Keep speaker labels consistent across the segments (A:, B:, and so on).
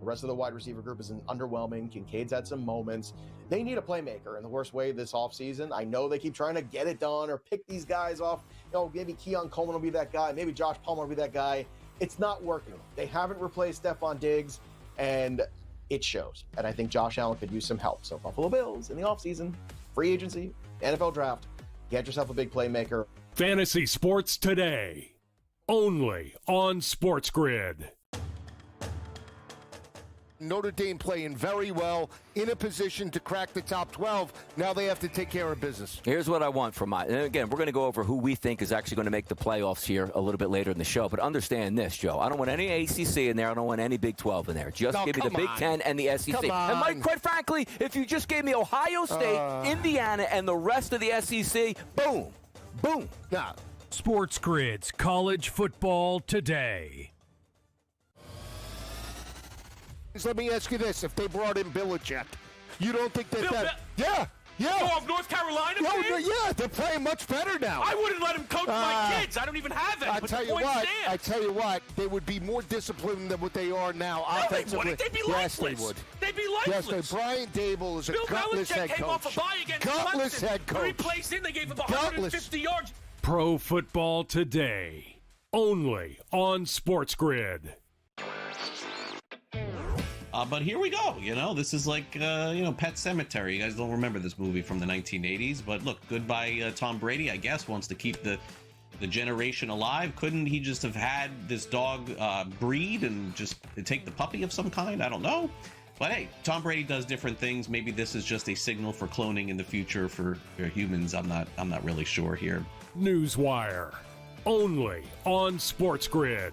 A: The rest of the wide receiver group is underwhelming. Kincaid's had some moments. They need a playmaker in the worst way this offseason. I know they keep trying to get it done or pick these guys off. Maybe Keon Coleman will be that guy. Maybe Josh Palmer will be that guy. It's not working. They haven't replaced Stephon Diggs, and it shows. And I think Josh Allen could use some help. So Buffalo Bills in the offseason, free agency, NFL draft, get yourself a big playmaker.
B: Fantasy Sports Today, only on SportsGrid.
C: Notre Dame playing very well, in a position to crack the top 12. Now they have to take care of business.
D: Here's what I want from and again, we're going to go over who we think is actually going to make the playoffs here a little bit later in the show. But understand this, Joe. I don't want any ACC in there. I don't want any Big 12 in there. Just give me the Big 10 and the SEC. And Mike, quite frankly, if you just gave me Ohio State, Indiana, and the rest of the SEC, boom, boom.
C: Nah.
B: SportsGrid's College Football Today.
C: Let me ask you this. If they brought in Belichick, you don't think that... Yeah.
E: Oh, of North Carolina?
C: Yeah, they're playing much better now.
E: I wouldn't let him coach my kids. I don't even have it.
C: I tell you what, they would be more disciplined than what they are now.
E: No, they wouldn't. They'd be lifeless.
C: Yes, they would.
E: They'd be lifeless.
C: Yes, Brian Dable is a gutless head coach.
E: Bill Belichick came off a bye against
C: gutless
E: Clemson.
C: head coach.
E: 3 plays in, they gave him 150 yards.
B: Pro Football Today, only on SportsGrid.
F: But here we go. This is like, Pet Sematary. You guys don't remember this movie from the 1980s. But look, goodbye Tom Brady, I guess, wants to keep the generation alive. Couldn't he just have had this dog breed and just take the puppy of some kind? I don't know. But hey, Tom Brady does different things. Maybe this is just a signal for cloning in the future for humans. I'm not really sure here.
B: Newswire, only on SportsGrid.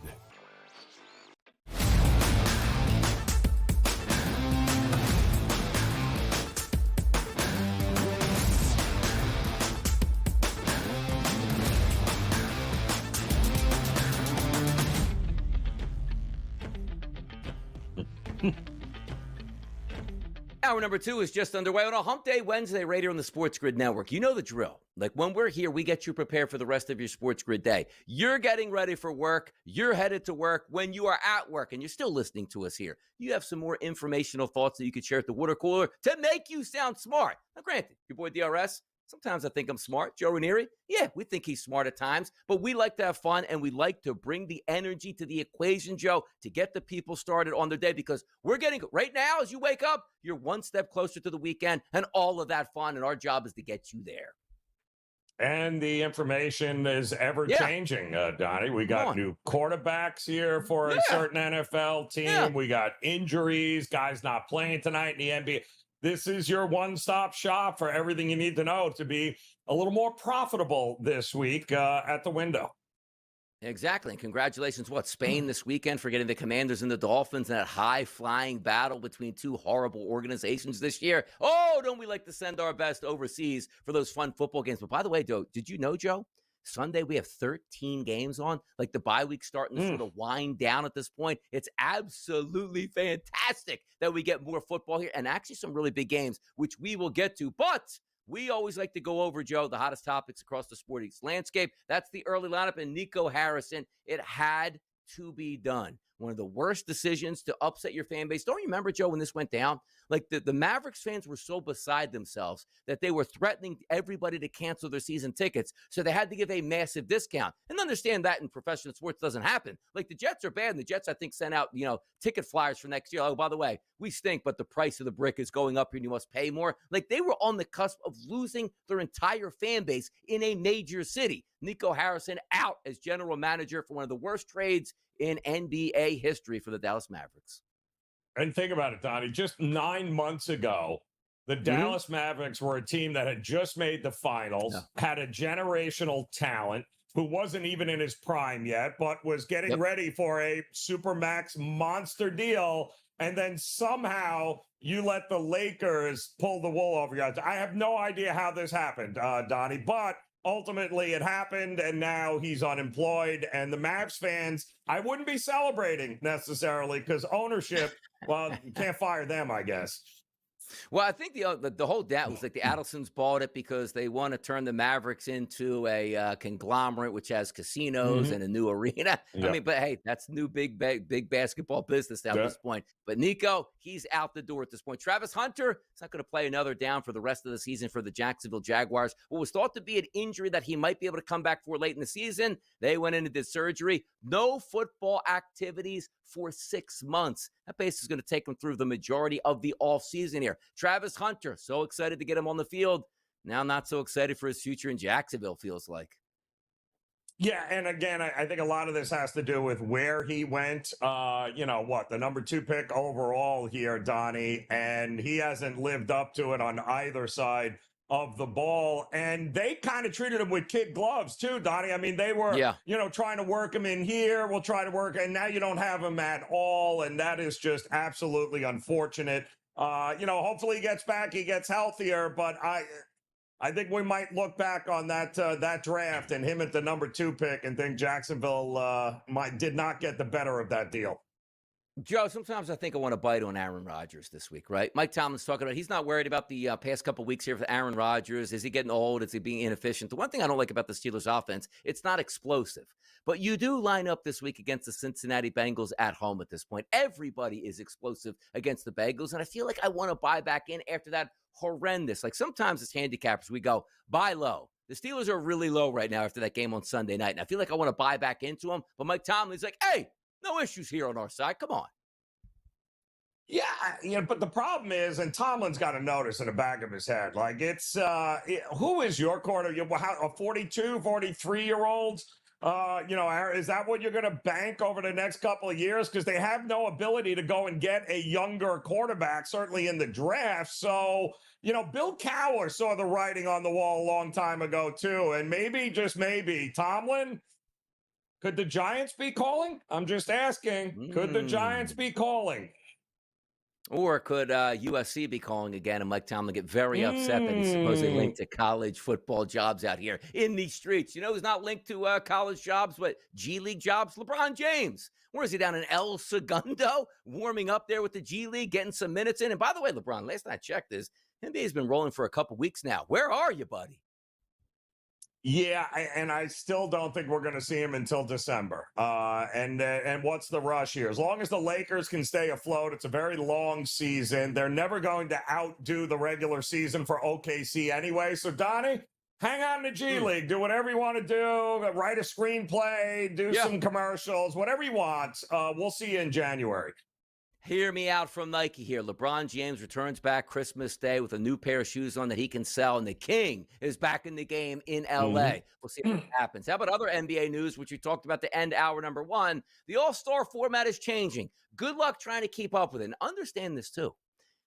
D: Hour number 2 is just underway on a Hump Day Wednesday right here on the SportsGrid Network. You know the drill. Like when we're here, we get you prepared for the rest of your SportsGrid day. You're getting ready for work. You're headed to work. When you are at work and you're still listening to us here, you have some more informational thoughts that you could share at the water cooler to make you sound smart. Now, granted, your boy DRS, sometimes I think I'm smart. Joe Ranieri, yeah, we think he's smart at times, but we like to have fun and we like to bring the energy to the equation, Joe, to get the people started on their day because we're getting, right now, as you wake up, you're one step closer to the weekend and all of that fun, and our job is to get you there.
G: And the information is ever-changing, Donnie. We got new quarterbacks here for a certain NFL team. Yeah. We got injuries, guys not playing tonight in the NBA. This is your one-stop shop for everything you need to know to be a little more profitable this week at the window.
D: Exactly. And congratulations, Spain this weekend for getting the Commanders and the Dolphins in that high-flying battle between two horrible organizations this year. Oh, don't we like to send our best overseas for those fun football games? But by the way, did you know, Joe? Sunday, we have 13 games on. Like the bye week starting to sort of wind down at this point. It's absolutely fantastic that we get more football here and actually some really big games, which we will get to. But we always like to go over, Joe, the hottest topics across the sporting landscape. That's the early lineup. And Nico Harrison, it had to be done. One of the worst decisions to upset your fan base. Don't you remember, Joe, when this went down? Like the Mavericks fans were so beside themselves that they were threatening everybody to cancel their season tickets. So they had to give a massive discount. And understand that in professional sports doesn't happen. Like the Jets are bad. And the Jets, I think, sent out, ticket flyers for next year. Oh, by the way, we stink, but the price of the brick is going up and you must pay more. Like they were on the cusp of losing their entire fan base in a major city. Nico Harrison out as general manager for one of the worst trades in NBA history for the Dallas Mavericks.
G: And think about it, Donnie. Just 9 months ago, the Dallas Mavericks were a team that had just made the finals, had a generational talent who wasn't even in his prime yet, but was getting ready for a Supermax monster deal. And then somehow you let the Lakers pull the wool over your eyes. I have no idea how this happened, Donnie, but ultimately it happened, and now he's unemployed. And the Mavs fans, I wouldn't be celebrating necessarily because ownership, well, you can't fire them, I guess.
D: Well, I think the whole doubt was like the Adelsons bought it because they want to turn the Mavericks into a conglomerate which has casinos and a new arena. I mean, but hey, that's new big basketball business now at this point. But Nico, he's out the door at this point. Travis Hunter is not going to play another down for the rest of the season for the Jacksonville Jaguars. What was thought to be an injury that he might be able to come back for late in the season, they went in and did surgery. No football activities for 6 months. That base is going to take him through the majority of the offseason here. Travis Hunter, so excited to get him on the field. Now not so excited for his future in Jacksonville, feels like.
G: Yeah, and again, I think a lot of this has to do with where he went. The number 2 pick overall here, Donnie, and he hasn't lived up to it on either side of the ball. And they kind of treated him with kid gloves too, Donnie. I mean, they were, trying to work him in here. We'll try to work, and now you don't have him at all, and that is just absolutely unfortunate. Hopefully he gets back, he gets healthier, but I think we might look back on that draft and him at the number 2 pick and think Jacksonville did not get the better of that deal.
D: Joe, sometimes I think I want to bite on Aaron Rodgers this week, right? Mike Tomlin's talking about he's not worried about the past couple of weeks here for Aaron Rodgers. Is he getting old? Is he being inefficient? The one thing I don't like about the Steelers offense, it's not explosive. But you do line up this week against the Cincinnati Bengals at home at this point. Everybody is explosive against the Bengals, and I feel like I want to buy back in after that horrendous. Like sometimes as handicappers, we go, buy low. The Steelers are really low right now after that game on Sunday night, and I feel like I want to buy back into them. But Mike Tomlin's like, hey, no issues here on our side. Come on.
G: Yeah, but the problem is, and Tomlin's got a notice in the back of his head, like it's, who is your quarter? A 42, 43-year-old? Is that what you're going to bank over the next couple of years? Because they have no ability to go and get a younger quarterback, certainly in the draft. So, Bill Cowher saw the writing on the wall a long time ago, too. And maybe, just maybe, Tomlin, could the Giants be calling? I'm just asking. Could the Giants be calling?
D: Or could USC be calling again and Mike Tomlin get very upset that he's supposedly linked to college football jobs out here in these streets? You know who's not linked to college jobs, but G League jobs? LeBron James. Where is he, down in El Segundo, warming up there with the G League, getting some minutes in? And by the way, LeBron, last time I checked this, NBA's been rolling for a couple weeks now. Where are you, buddy?
G: Yeah, and I still don't think we're going to see him until December. And what's the rush here? As long as the Lakers can stay afloat, it's a very long season. They're never going to outdo the regular season for OKC anyway. So, Donnie, hang on to G League. Do whatever you want to do. Write a screenplay. Do some commercials. Whatever you want. We'll see you in January.
D: Hear me out from Nike here. LeBron James returns back Christmas Day with a new pair of shoes on that he can sell, and the King is back in the game in L.A. We'll see what happens. How about other NBA news, which we talked about to end hour number 1? The All-Star format is changing. Good luck trying to keep up with it. And understand this, too.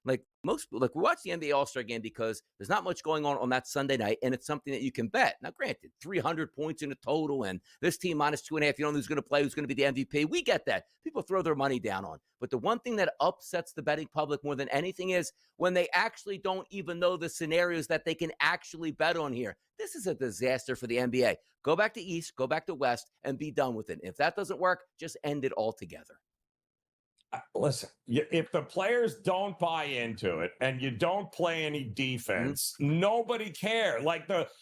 D: We watch the NBA All-Star game because there's not much going on that Sunday night, and it's something that you can bet. Now, granted, 300 points in a total, and this team minus 2.5, you don't know who's going to play, who's going to be the MVP. We get that. People throw their money down on. But the one thing that upsets the betting public more than anything is when they actually don't even know the scenarios that they can actually bet on here. This is a disaster for the NBA. Go back to East, go back to West, and be done with it. If that doesn't work, just end it altogether.
G: Listen, if the players don't buy into it and you don't play any defense, nobody cares.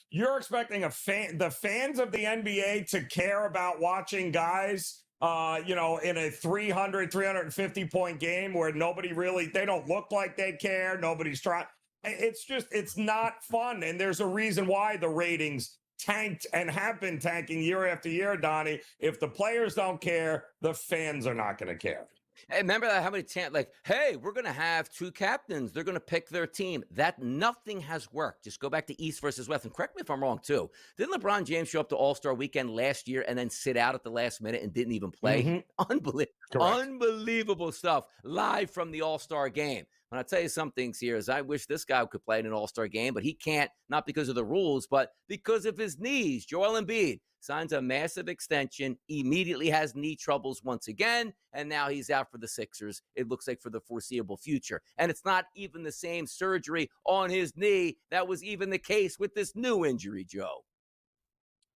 G: You're expecting the fans of the NBA to care about watching guys, in a 350 point game where they don't look like they care. Nobody's trying. It's not fun. And there's a reason why the ratings tanked and have been tanking year after year, Donnie. If the players don't care, the fans are not going to care.
D: Hey, remember that? How many hey, we're going to have 2 captains. They're going to pick their team. That nothing has worked. Just go back to East versus West. And correct me if I'm wrong, too. Didn't LeBron James show up to All-Star Weekend last year and then sit out at the last minute and didn't even play? Unbelievable stuff live from the All-Star game. And I'll tell you some things here is I wish this guy could play in an All-Star game, but he can't, not because of the rules, but because of his knees. Joel Embiid signs a massive extension, immediately has knee troubles once again, and now he's out for the Sixers, it looks like, for the foreseeable future. And it's not even the same surgery on his knee that was even the case with this new injury, Joe.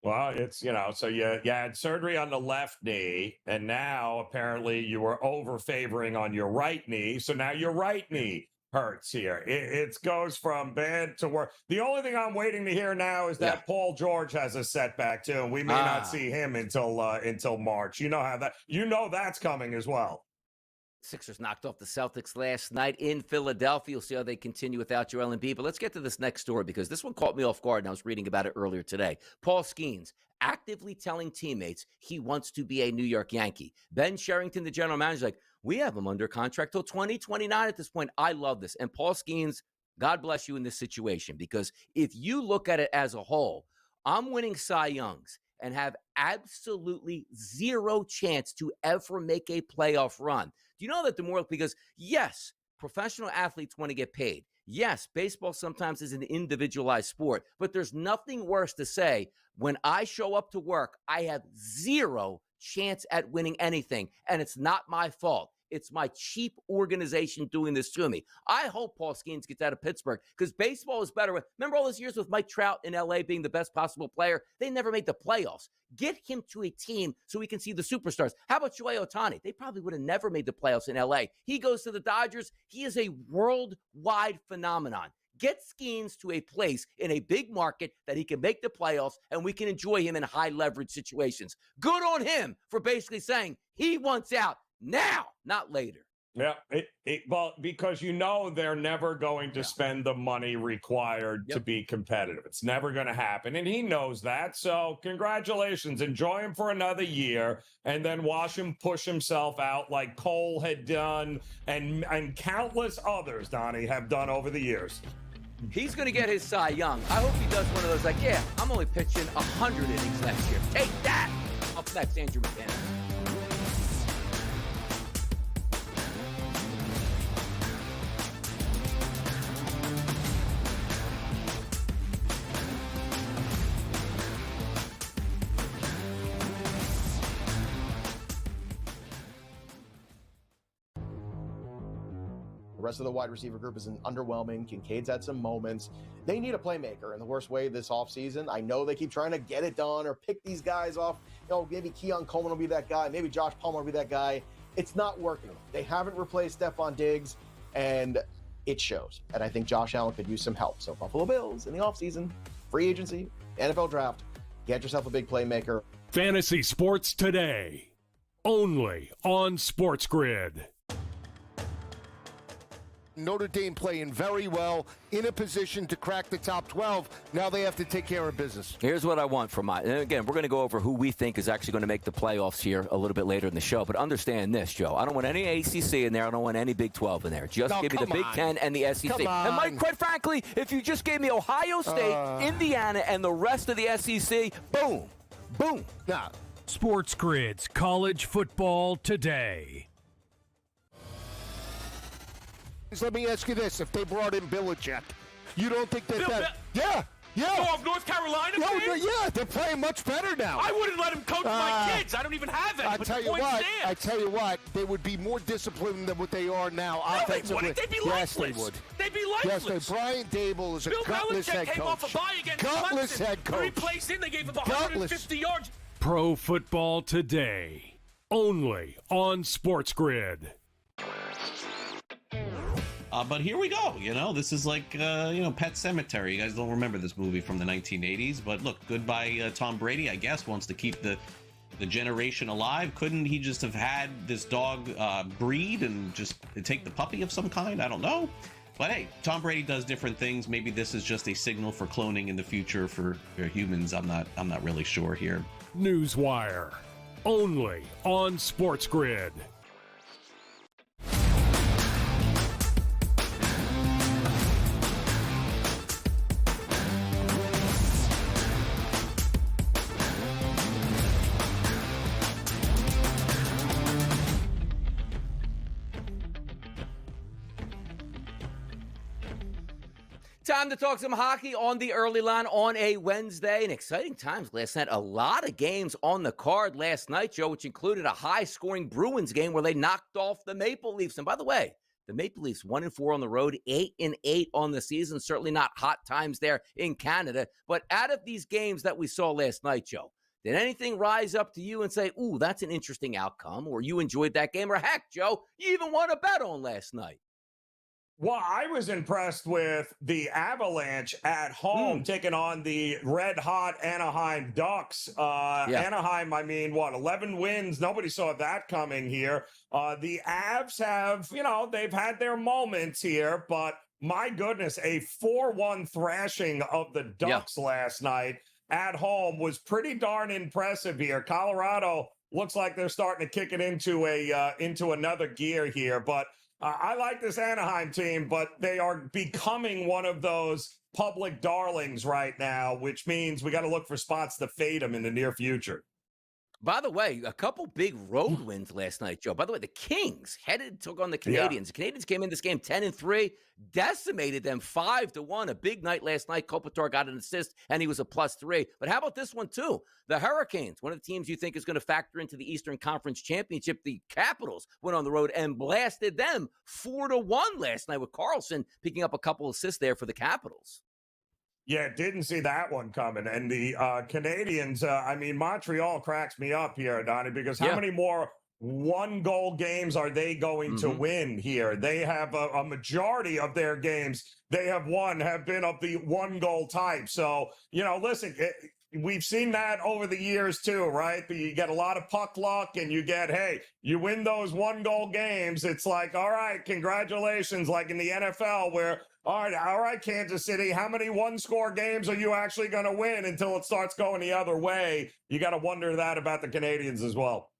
G: Well, it's, so you had surgery on the left knee, and now apparently you were over-favoring on your right knee, so now your right knee hurts here. It goes from bad to worse. The only thing I'm waiting to hear now is that Paul George has a setback too, and we may not see him until March. You know that's coming as well.
D: Sixers knocked off the Celtics last night in Philadelphia. You'll see how they continue without Joel Embiid. But let's get to this next story because this one caught me off guard, and I was reading about it earlier today. Paul Skeens actively telling teammates he wants to be a New York Yankee. Ben Sherrington, the general manager, is like, we have him under contract till 2029 at this point. I love this. And Paul Skeens, God bless you in this situation, because if you look at it as a whole, I'm winning Cy Youngs and have absolutely zero chance to ever make a playoff run. Do you know that the more, because yes, professional athletes want to get paid. Yes, baseball sometimes is an individualized sport, but there's nothing worse to say when I show up to work, I have zero chance at winning anything, and it's not my fault. It's my cheap organization doing this to me. I hope Paul Skeens gets out of Pittsburgh because baseball is better. Remember all those years with Mike Trout in L.A. being the best possible player? They never made the playoffs. Get him to a team so we can see the superstars. How about Shohei Ohtani? They probably would have never made the playoffs in L.A. He goes to the Dodgers. He is a worldwide phenomenon. Get Skeens to a place in a big market that he can make the playoffs and we can enjoy him in high leverage situations. Good on him for basically saying he wants out now, not later.
G: Yeah, well, because they're never going to spend the money required to be competitive. It's never going to happen, and he knows that. So congratulations. Enjoy him for another year, and then watch him push himself out like Cole had done and countless others, Donnie, have done over the years.
D: He's going to get his Cy Young. I hope he does one of those like, yeah, I'm only pitching 100 innings next year. Take that. Up next, Andrew McInnis.
A: The rest of the wide receiver group is underwhelming. Kincaid's had some moments. They need a playmaker in the worst way this offseason. I know they keep trying to get it done or pick these guys off. Maybe Keon Coleman will be that guy. Maybe Josh Palmer will be that guy. It's not working. They haven't replaced Stephon Diggs, and it shows. And I think Josh Allen could use some help. So Buffalo Bills in the offseason, free agency, NFL draft, get yourself a big playmaker.
B: Fantasy Sports Today, only on SportsGrid.
C: Notre Dame playing very well, in a position to crack the top 12. Now they have to take care of business.
D: Here's what I want from and again, we're going to go over who we think is actually going to make the playoffs here a little bit later in the show. But understand this, Joe. I don't want any ACC in there. I don't want any Big 12 in there. Just give me the Big 10 and the SEC. And Mike, quite frankly, if you just gave me Ohio State, Indiana, and the rest of the SEC, boom, boom.
C: Now,
B: SportsGrid's College Football Today.
C: Let me ask you this. If they brought in Belichick, you don't think that... Yeah.
E: Oh, North Carolina fans?
C: Yeah, they're playing much better now.
E: I wouldn't let him coach my kids. I don't even have them.
C: I tell you what, they would be more disciplined than what they are now offensively.
E: They'd be
C: yes,
E: lifeless.
C: They would.
E: They'd be lifeless.
C: Yes, Brian Dable is a gutless head coach.
E: Came off a bye against
C: gutless
E: Clemson.
C: Head coach.
E: 3 plays in, they gave him 150 yards.
B: Pro Football Today, only on SportsGrid.
F: But here we go. This is like, Pet Sematary. You guys don't remember this movie from the 1980s. But look, goodbye Tom Brady, I guess, wants to keep the generation alive. Couldn't he just have had this dog breed and just take the puppy of some kind? I don't know. But hey, Tom Brady does different things. Maybe this is just a signal for cloning in the future for humans. I'm not really sure here.
B: Newswire, only on SportsGrid.
D: Time to talk some hockey on the early line on a Wednesday. And exciting times last night. A lot of games on the card last night, Joe, which included a high-scoring Bruins game where they knocked off the Maple Leafs. And by the way, the Maple Leafs 1-4 on the road, 8-8 on the season. Certainly not hot times there in Canada. But out of these games that we saw last night, Joe, did anything rise up to you and say, ooh, that's an interesting outcome, or you enjoyed that game, or heck, Joe, you even won a bet on last night?
G: Well, I was impressed with the Avalanche at home taking on the red-hot Anaheim Ducks. Anaheim, 11 wins. Nobody saw that coming here. The Avs have, they've had their moments here, but my goodness, a 4-1 thrashing of the Ducks last night at home was pretty darn impressive here. Colorado looks like they're starting to kick it into another gear here, but I like this Anaheim team, but they are becoming one of those public darlings right now, which means we got to look for spots to fade them in the near future.
D: By the way, a couple big road wins last night, Joe. By the way, the Kings took on the Canadians. The Canadians came in this game 10-3, decimated them 5-1. A big night last night. Kopitar got an assist, and he was a +3. But how about this one, too? The Hurricanes, one of the teams you think is going to factor into the Eastern Conference Championship. The Capitals went on the road and blasted them 4-1 last night with Carlson picking up a couple assists there for the Capitals.
G: Yeah, didn't see that one coming. And the Canadians, Montreal cracks me up here, Donnie, because how many more one-goal games are they going to win here? They have a majority of their games they have won have been of the one-goal type. So, listen, we've seen that over the years too, right? You get a lot of puck luck and you win those one-goal games. It's like, all right, congratulations, like in the NFL where, all right, Kansas City, how many one-score games are you actually going to win until it starts going the other way? You got to wonder that about the Canadians as well.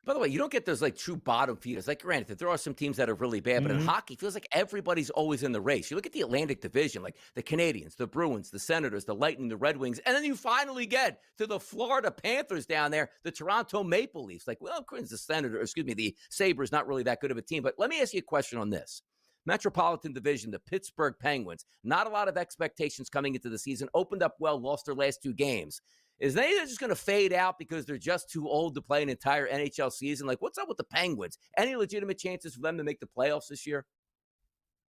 D: By the way, you don't get those true bottom feeders. Granted, there are some teams that are really bad, but in hockey, it feels like everybody's always in the race. You look at the Atlantic Division, like the Canadians, the Bruins, the Senators, the Lightning, the Red Wings, and then you finally get to the Florida Panthers down there, the Toronto Maple Leafs. The Sabres, not really that good of a team. But let me ask you a question on this. Metropolitan Division, the Pittsburgh Penguins, not a lot of expectations coming into the season, opened up well, lost their last 2 games. Is they just going to fade out because they're just too old to play an entire NHL season? What's up with the Penguins? Any legitimate chances for them to make the playoffs this year?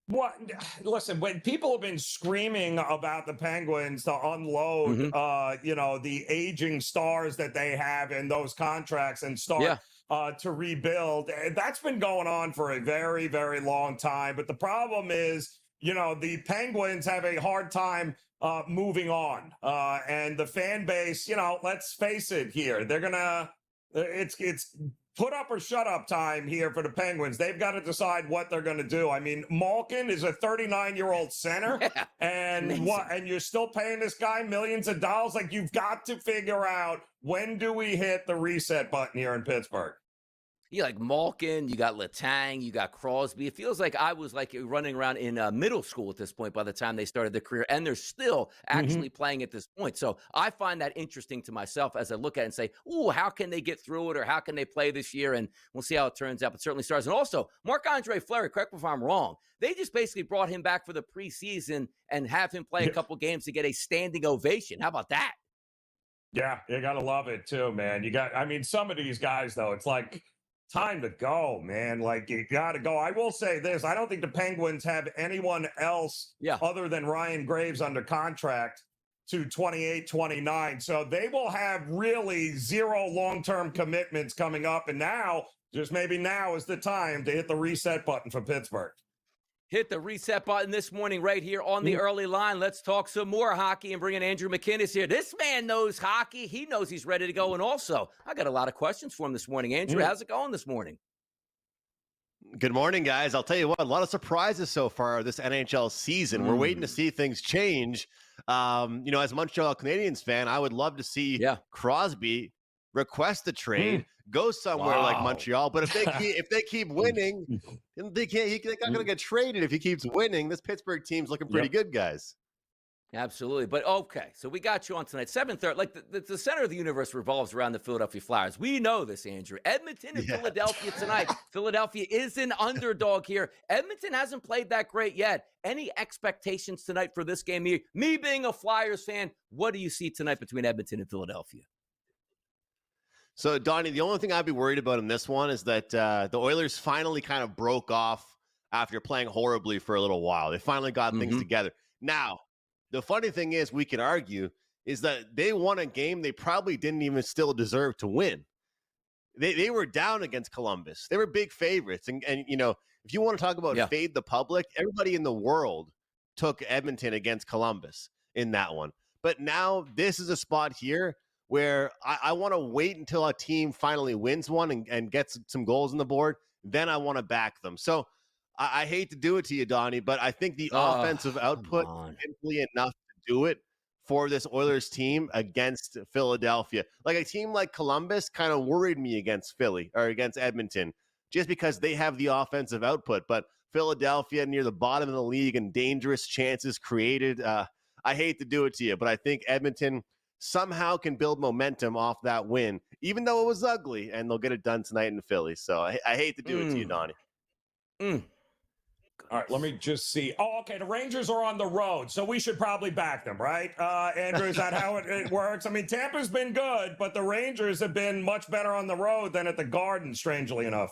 G: Well, listen, when people have been screaming about the Penguins to unload, the aging stars that they have in those contracts and start to rebuild, that's been going on for a very, very long time. But the problem is, the Penguins have a hard time moving on. And the fan base, let's face it here, they're going to, it's put up or shut up time here for the Penguins. They've got to decide what they're going to do. Malkin is a 39-year-old center, and you're still paying this guy millions of dollars. You've got to figure out, when do we hit the reset button here in Pittsburgh?
D: You Malkin, you got Letang, you got Crosby. It feels like I was running around in middle school at this point by the time they started their career, and they're still actually playing at this point. So I find that interesting to myself as I look at it and say, ooh, how can they get through it, or how can they play this year? And we'll see how it turns out, but certainly stars. And also, Marc-Andre Fleury, correct me if I'm wrong, they just basically brought him back for the preseason and have him play a couple games to get a standing ovation. How about that?
G: Yeah, you got to love it too, man. Some of these guys, though, it's time to go, man. You got to go. I will say this. I don't think the Penguins have anyone else other than Ryan Graves under contract to 28, 29. So they will have really 0 long-term commitments coming up. And now is the time to hit the reset button for Pittsburgh.
D: Hit the reset button this morning right here on the early line. Let's talk some more hockey and bring in Andrew McInnis here. This man knows hockey. He knows he's ready to go. And also, I got a lot of questions for him this morning. Andrew, how's it going this morning?
H: Good morning, guys. I'll tell you what, a lot of surprises so far this NHL season. We're waiting to see things change. As a Montreal Canadiens fan, I would love to see Crosby request a trade, go somewhere like Montreal. But if they keep winning, they're not going to get traded if he keeps winning. This Pittsburgh team's looking pretty good, guys.
D: Absolutely. But okay, so we got you on tonight. 7:30, the center of the universe revolves around the Philadelphia Flyers. We know this, Andrew. Edmonton and Philadelphia tonight. Philadelphia is an underdog here. Edmonton hasn't played that great yet. Any expectations tonight for this game? Me being a Flyers fan, what do you see tonight between Edmonton and Philadelphia?
H: So, Donnie, the only thing I'd be worried about in this one is that the Oilers finally kind of broke off after playing horribly for a little while. They finally got things together. Now, the funny thing is, we could argue, is that they won a game they probably didn't even still deserve to win. they were down against Columbus. They were big favorites. And you know, if you want to talk about fade the public, everybody in the world took Edmonton against Columbus in that one. But now this is a spot here where I want to wait until a team finally wins one and gets some goals on the board. Then I want to back them. So I hate to do it to you, Donnie, but I think the offensive output is simply enough to do it for this Oilers team against Philadelphia. Like a team like Columbus kind of worried me against Philly or against Edmonton just because they have the offensive output. But Philadelphia near the bottom of the league and dangerous chances created. I hate to do it to you, but I think Edmonton somehow can build momentum off that win, even though it was ugly, and they'll get it done tonight in Philly. So I hate to do it to you, Donnie.
G: All right, let me just see. Oh, okay, the Rangers are on the road, so we should probably back them, right? Andrew, is that how it works? I mean, Tampa's been good, but the Rangers have been much better on the road than at the Garden, strangely enough.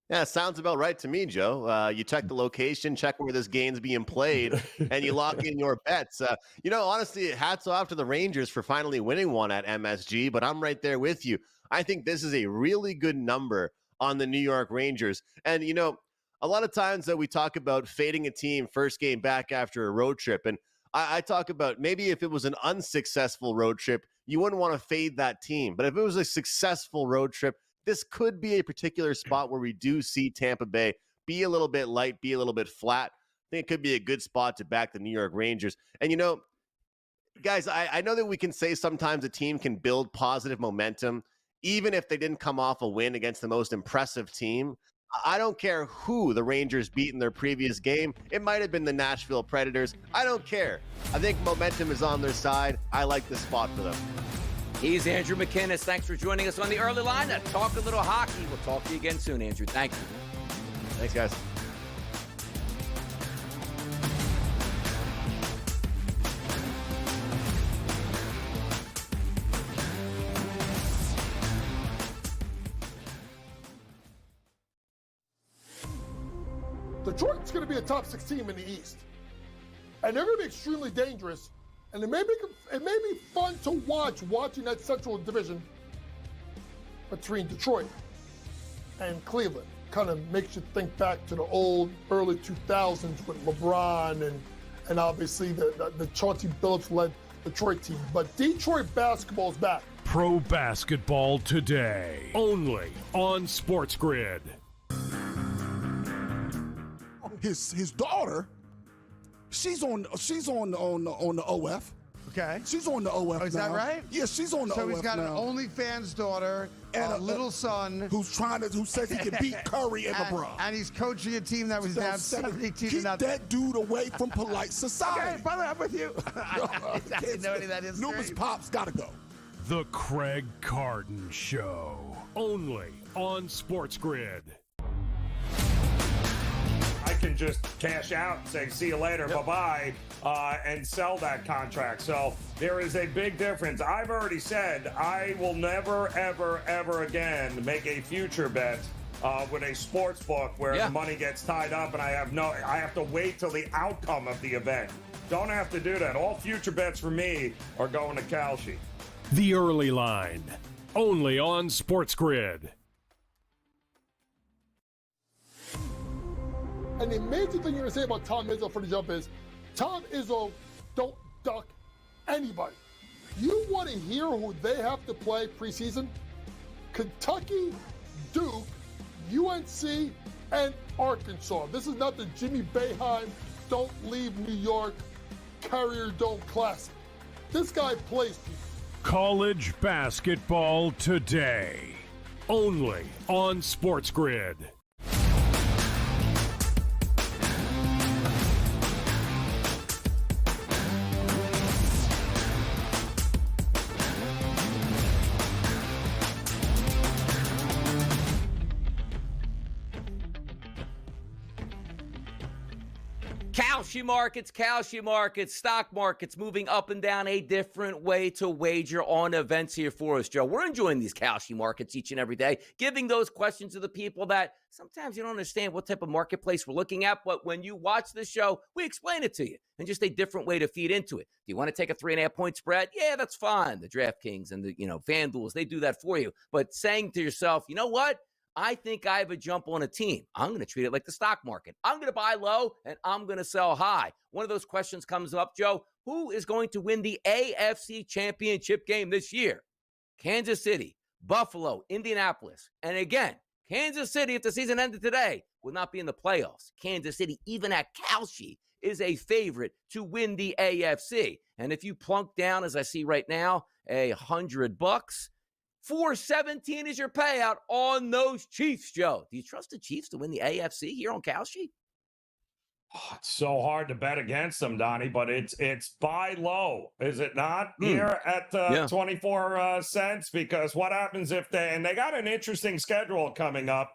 H: Yeah, sounds about right to me, Joe. You check the location, check where this game's being played, and you lock in your bets. You know, honestly, hats off to the Rangers for finally winning one at MSG, but I'm right there with you. I think this is a really good number on the New York Rangers. And, you know, a lot of times that we talk about fading a team first game back after a road trip, and I talk about maybe if it was an unsuccessful road trip, you wouldn't want to fade that team. But if it was a successful road trip, this could be a particular spot where we do see Tampa Bay be a little bit light, be a little bit flat. I think it could be a good spot to back the New York Rangers. And, you know, guys, I know that we can say sometimes a team can build positive momentum, even if they didn't come off a win against the most impressive team. I don't care who the Rangers beat in their previous game. It might have been the Nashville Predators. I don't care. I think momentum is on their side. I like this spot for them.
D: He's Andrew McInnis. Thanks for joining us on the early line to talk a little hockey. We'll talk to you again soon, Andrew. Thank you.
H: Thanks, guys.
I: Detroit's going to be a top 6 team in the East. And they're going to be extremely dangerous. And it may be fun to watching that Central Division between Detroit and Cleveland. Kind of makes you think back to the old early 2000s with LeBron and obviously the Chauncey Billups-led Detroit team. But Detroit basketball's back.
B: Pro Basketball Today, only on SportsGrid.
J: His daughter, she's on the OF.
K: Okay.
J: She's on the OF
K: is
J: now.
K: that right?
J: Yeah, she's on the OF now.
K: So he's got an OnlyFans daughter and a little son
J: who says he can beat Curry and LeBron.
K: And he's coaching a team that was down 17 to
J: Keep
K: nothing.
J: that dude away from polite society.
K: Okay, by the way, I'm with you. I didn't know any of that is
J: Numerous pops gotta go.
B: The Craig Carden Show, only on SportsGrid.
G: I can just cash out and say, see you later, bye-bye, and sell that contract. So there is a big difference. I've already said I will never, ever, ever again make a future bet with a sports book where the money gets tied up and I have to wait till the outcome of the event. Don't have to do that. All future bets for me are going to Kalshi.
B: The Early Line, only on SportsGrid.
I: And the major thing you're going to say about Tom Izzo for the jump is, Tom Izzo don't duck anybody. You want to hear who they have to play preseason? Kentucky, Duke, UNC, and Arkansas. This is not the Jimmy Boeheim Don't Leave New York Carrier Dome Classic. This guy plays people.
B: College Basketball Today, only on SportsGrid.
D: Kalshi markets, stock markets moving up and down, a different way to wager on events here for us, Joe. We're enjoying these Kalshi markets each and every day, giving those questions to the people that sometimes you don't understand what type of marketplace we're looking at, but when you watch the show, we explain it to you and just a different way to feed into it. Do you want to take a 3.5-point spread? Yeah, that's fine. The DraftKings and the FanDuels, they do that for you. But saying to yourself, you know what? I think I have a jump on a team. I'm going to treat it like the stock market. I'm going to buy low and I'm going to sell high. One of those questions comes up, Joe. Who is going to win the AFC Championship game this year? Kansas City, Buffalo, Indianapolis. And again, Kansas City, if the season ended today, would not be in the playoffs. Kansas City, even at Kalshi, is a favorite to win the AFC. And if you plunk down, as I see right now, $100, $417 is your payout on those Chiefs, Joe. Do you trust the Chiefs to win the AFC here on Kalshi?
G: Oh, it's so hard to bet against them, Donnie, but it's buy low, is it not? Here at 24 cents, because what happens if they got an interesting schedule coming up.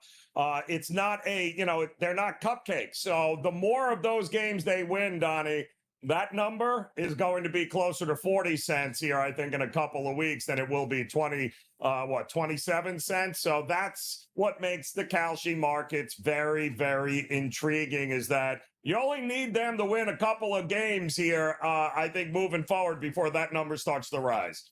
G: It's not they're not cupcakes. So the more of those games they win, Donnie, that number is going to be closer to 40 cents here, I think, in a couple of weeks than it will be 27 cents. So that's what makes the Kalshi markets very, very intriguing, is that you only need them to win a couple of games here, I think, moving forward before that number starts to rise.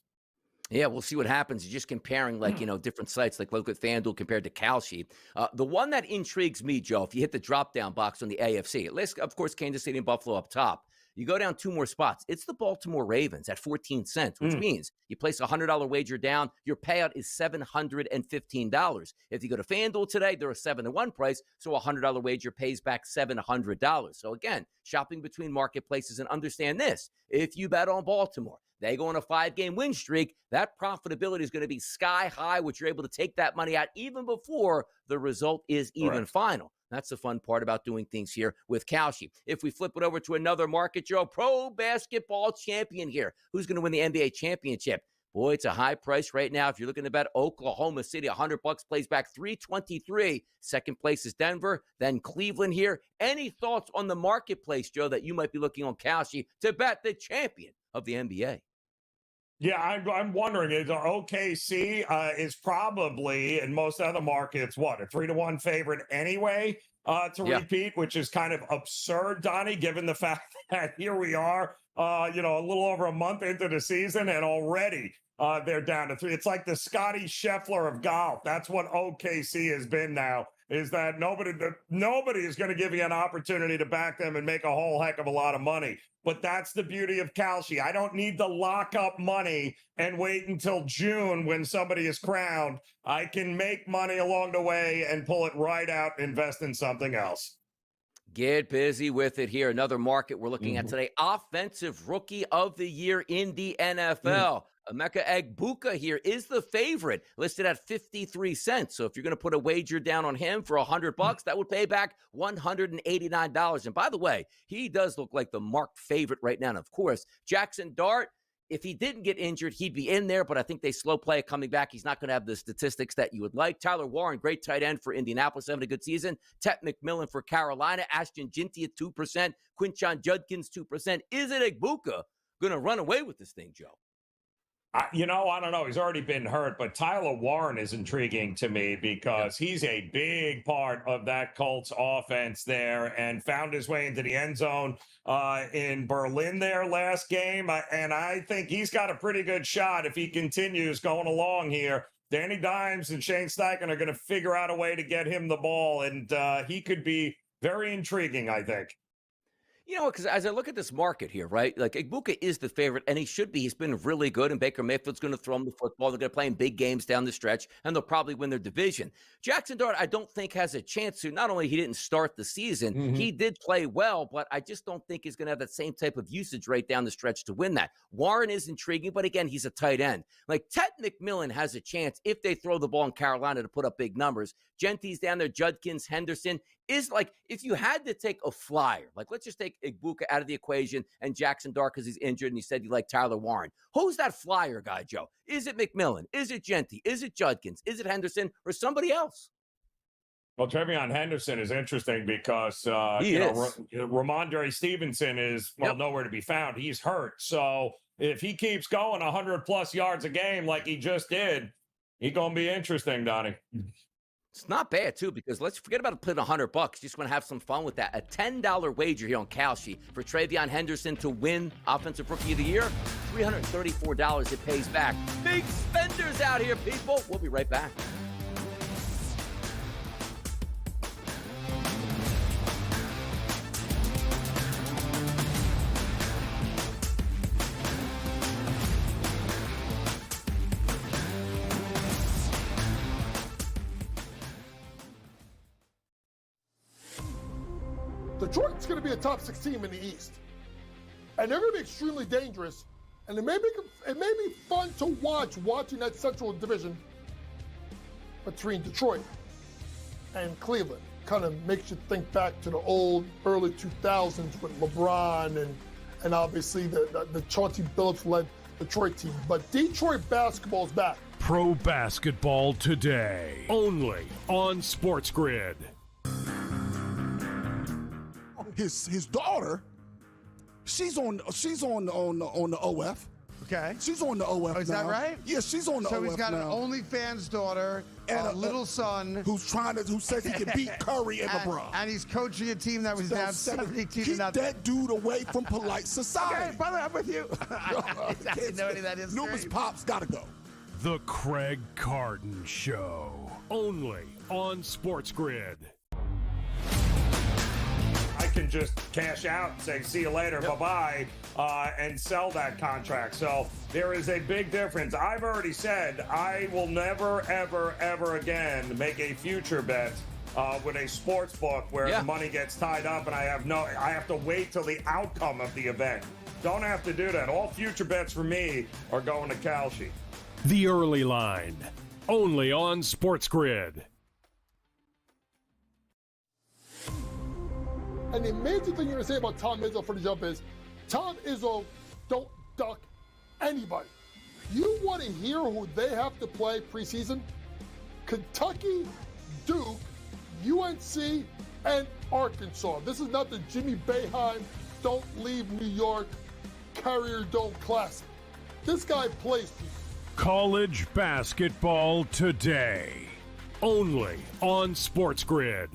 D: Yeah, we'll see what happens. You're just comparing, different sites, like look at FanDuel compared to Kalshi. The one that intrigues me, Joe, if you hit the drop-down box on the AFC, at least, of course, Kansas City and Buffalo up top. You go down two more spots. It's the Baltimore Ravens at 14 cents, which means you place a $100 wager down, your payout is $715. If you go to FanDuel today, they're a 7-1 price, so a $100 wager pays back $700. So again, shopping between marketplaces, and understand this. If you bet on Baltimore, they go on a 5-game win streak, that profitability is going to be sky high, which you're able to take that money out even before the result is even final. That's the fun part about doing things here with Kalshi. If we flip it over to another market, Joe, pro basketball champion here. Who's going to win the NBA championship? Boy, it's a high price right now. If you're looking to bet Oklahoma City, $100 plays back $323. Second place is Denver, then Cleveland here. Any thoughts on the marketplace, Joe, that you might be looking on Kalshi to bet the champion of the NBA?
G: Yeah, I'm wondering, is OKC is probably, in most other markets, a 3-1 favorite anyway to repeat, which is kind of absurd, Donnie, given the fact that here we are, a little over a month into the season, and already they're down to 3. It's like the Scotty Scheffler of golf. That's what OKC has been now, is that nobody is going to give you an opportunity to back them and make a whole heck of a lot of money. But that's the beauty of Kalshi. I don't need to lock up money and wait until June when somebody is crowned. I can make money along the way and pull it right out and invest in something else.
D: Get busy with it here. Another market we're looking at today. Offensive Rookie of the Year in the NFL. Emeka Egbuka here is the favorite, listed at 53 cents. So if you're going to put a wager down on him for $100, that would pay back $189. And by the way, he does look like the marked favorite right now. And of course, Jackson Dart, if he didn't get injured, he'd be in there, but I think they slow play it coming back. He's not going to have the statistics that you would like. Tyler Warren, great tight end for Indianapolis, having a good season. Tet McMillan for Carolina. Ashton Ginty at 2%. Quinshon Judkins, 2%. Is it Egbuka going to run away with this thing, Joe?
G: I don't know. He's already been hurt, but Tyler Warren is intriguing to me because he's a big part of that Colts offense there and found his way into the end zone in Berlin there last game. And I think he's got a pretty good shot if he continues going along here. Danny Dimes and Shane Steichen are going to figure out a way to get him the ball, and he could be very intriguing, I think.
D: You know, because as I look at this market here, right, like Egbuka is the favorite, and he should be. He's been really good, and Baker Mayfield's going to throw him the football. They're going to play in big games down the stretch, and they'll probably win their division. Jackson Dart, I don't think has a chance to. Not only he didn't start the season, he did play well, but I just don't think he's going to have that same type of usage rate down the stretch to win that. Warren is intriguing, but again, he's a tight end. Like Tet McMillan has a chance if they throw the ball in Carolina to put up big numbers. Genty's down there, Judkins, Henderson. Is like, if you had to take a flyer, like let's just take Egbuka out of the equation and Jackson Dart because he's injured and you said you like Tyler Warren. Who's that flyer guy, Joe? Is it McMillan? Is it Genty? Is it Judkins? Is it Henderson or somebody else?
G: Well, Trevion Henderson is interesting because Ramondre Stevenson is nowhere to be found. He's hurt. So if he keeps going 100+ yards a game like he just did, he's going to be interesting, Donnie.
D: It's not bad, too, because let's forget about putting $100. You just want to have some fun with that. A $10 wager here on Kalshi for Trevion Henderson to win Offensive Rookie of the Year. $334 it pays back. Big spenders out here, people. We'll be right back.
I: Detroit's going to be a top 6 team in the East. And they're going to be extremely dangerous. And it may be fun to watching that Central Division between Detroit and Cleveland. Kind of makes you think back to the old early 2000s with LeBron and obviously the Chauncey Billups-led Detroit team. But Detroit basketball's back.
B: Pro basketball today, only on SportsGrid.
J: His daughter, she's on the OF.
K: Okay.
J: She's on the OF
K: is
J: now.
K: that right?
J: Yeah, she's on the OF
K: So he's got
J: now.
K: an OnlyFans daughter and a little son
J: who says he can beat Curry and LeBron.
K: And he's coaching a team that was down 72 to
J: Keep
K: nothing.
J: that dude away from polite society.
K: Okay, by the way, I'm with you. I don't know any of that is.
J: Numerous pops gotta go.
B: The Craig Carton Show, only on SportsGrid.
G: I can just cash out and say, see you later, bye-bye, and sell that contract. So there is a big difference. I've already said I will never, ever, ever again make a future bet with a sports book where the money gets tied up and I have to wait till the outcome of the event. Don't have to do that. All future bets for me are going to Kalshi.
B: The Early Line, only on SportsGrid.
I: And the major thing you're going to say about Tom Izzo for the jump is, Tom Izzo don't duck anybody. You want to hear who they have to play preseason? Kentucky, Duke, UNC, and Arkansas. This is not the Jimmy Boeheim, don't leave New York, Carrier Dome Classic. This guy plays people.
B: College basketball today, only on SportsGrid.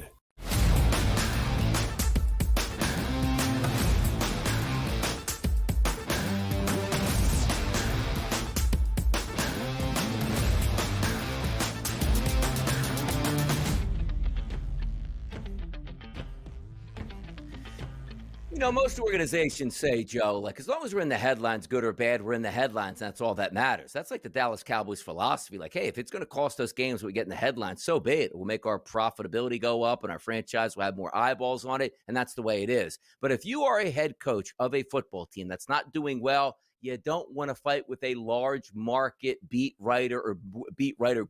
D: You know, most organizations say, Joe, like, as long as we're in the headlines, good or bad, we're in the headlines. That's all that matters. That's like the Dallas Cowboys philosophy. Like, hey, if it's going to cost us games we get in the headlines, so be it. We'll make our profitability go up and our franchise will have more eyeballs on it. And that's the way it is. But if you are a head coach of a football team that's not doing well, you don't want to fight with a large market beat writer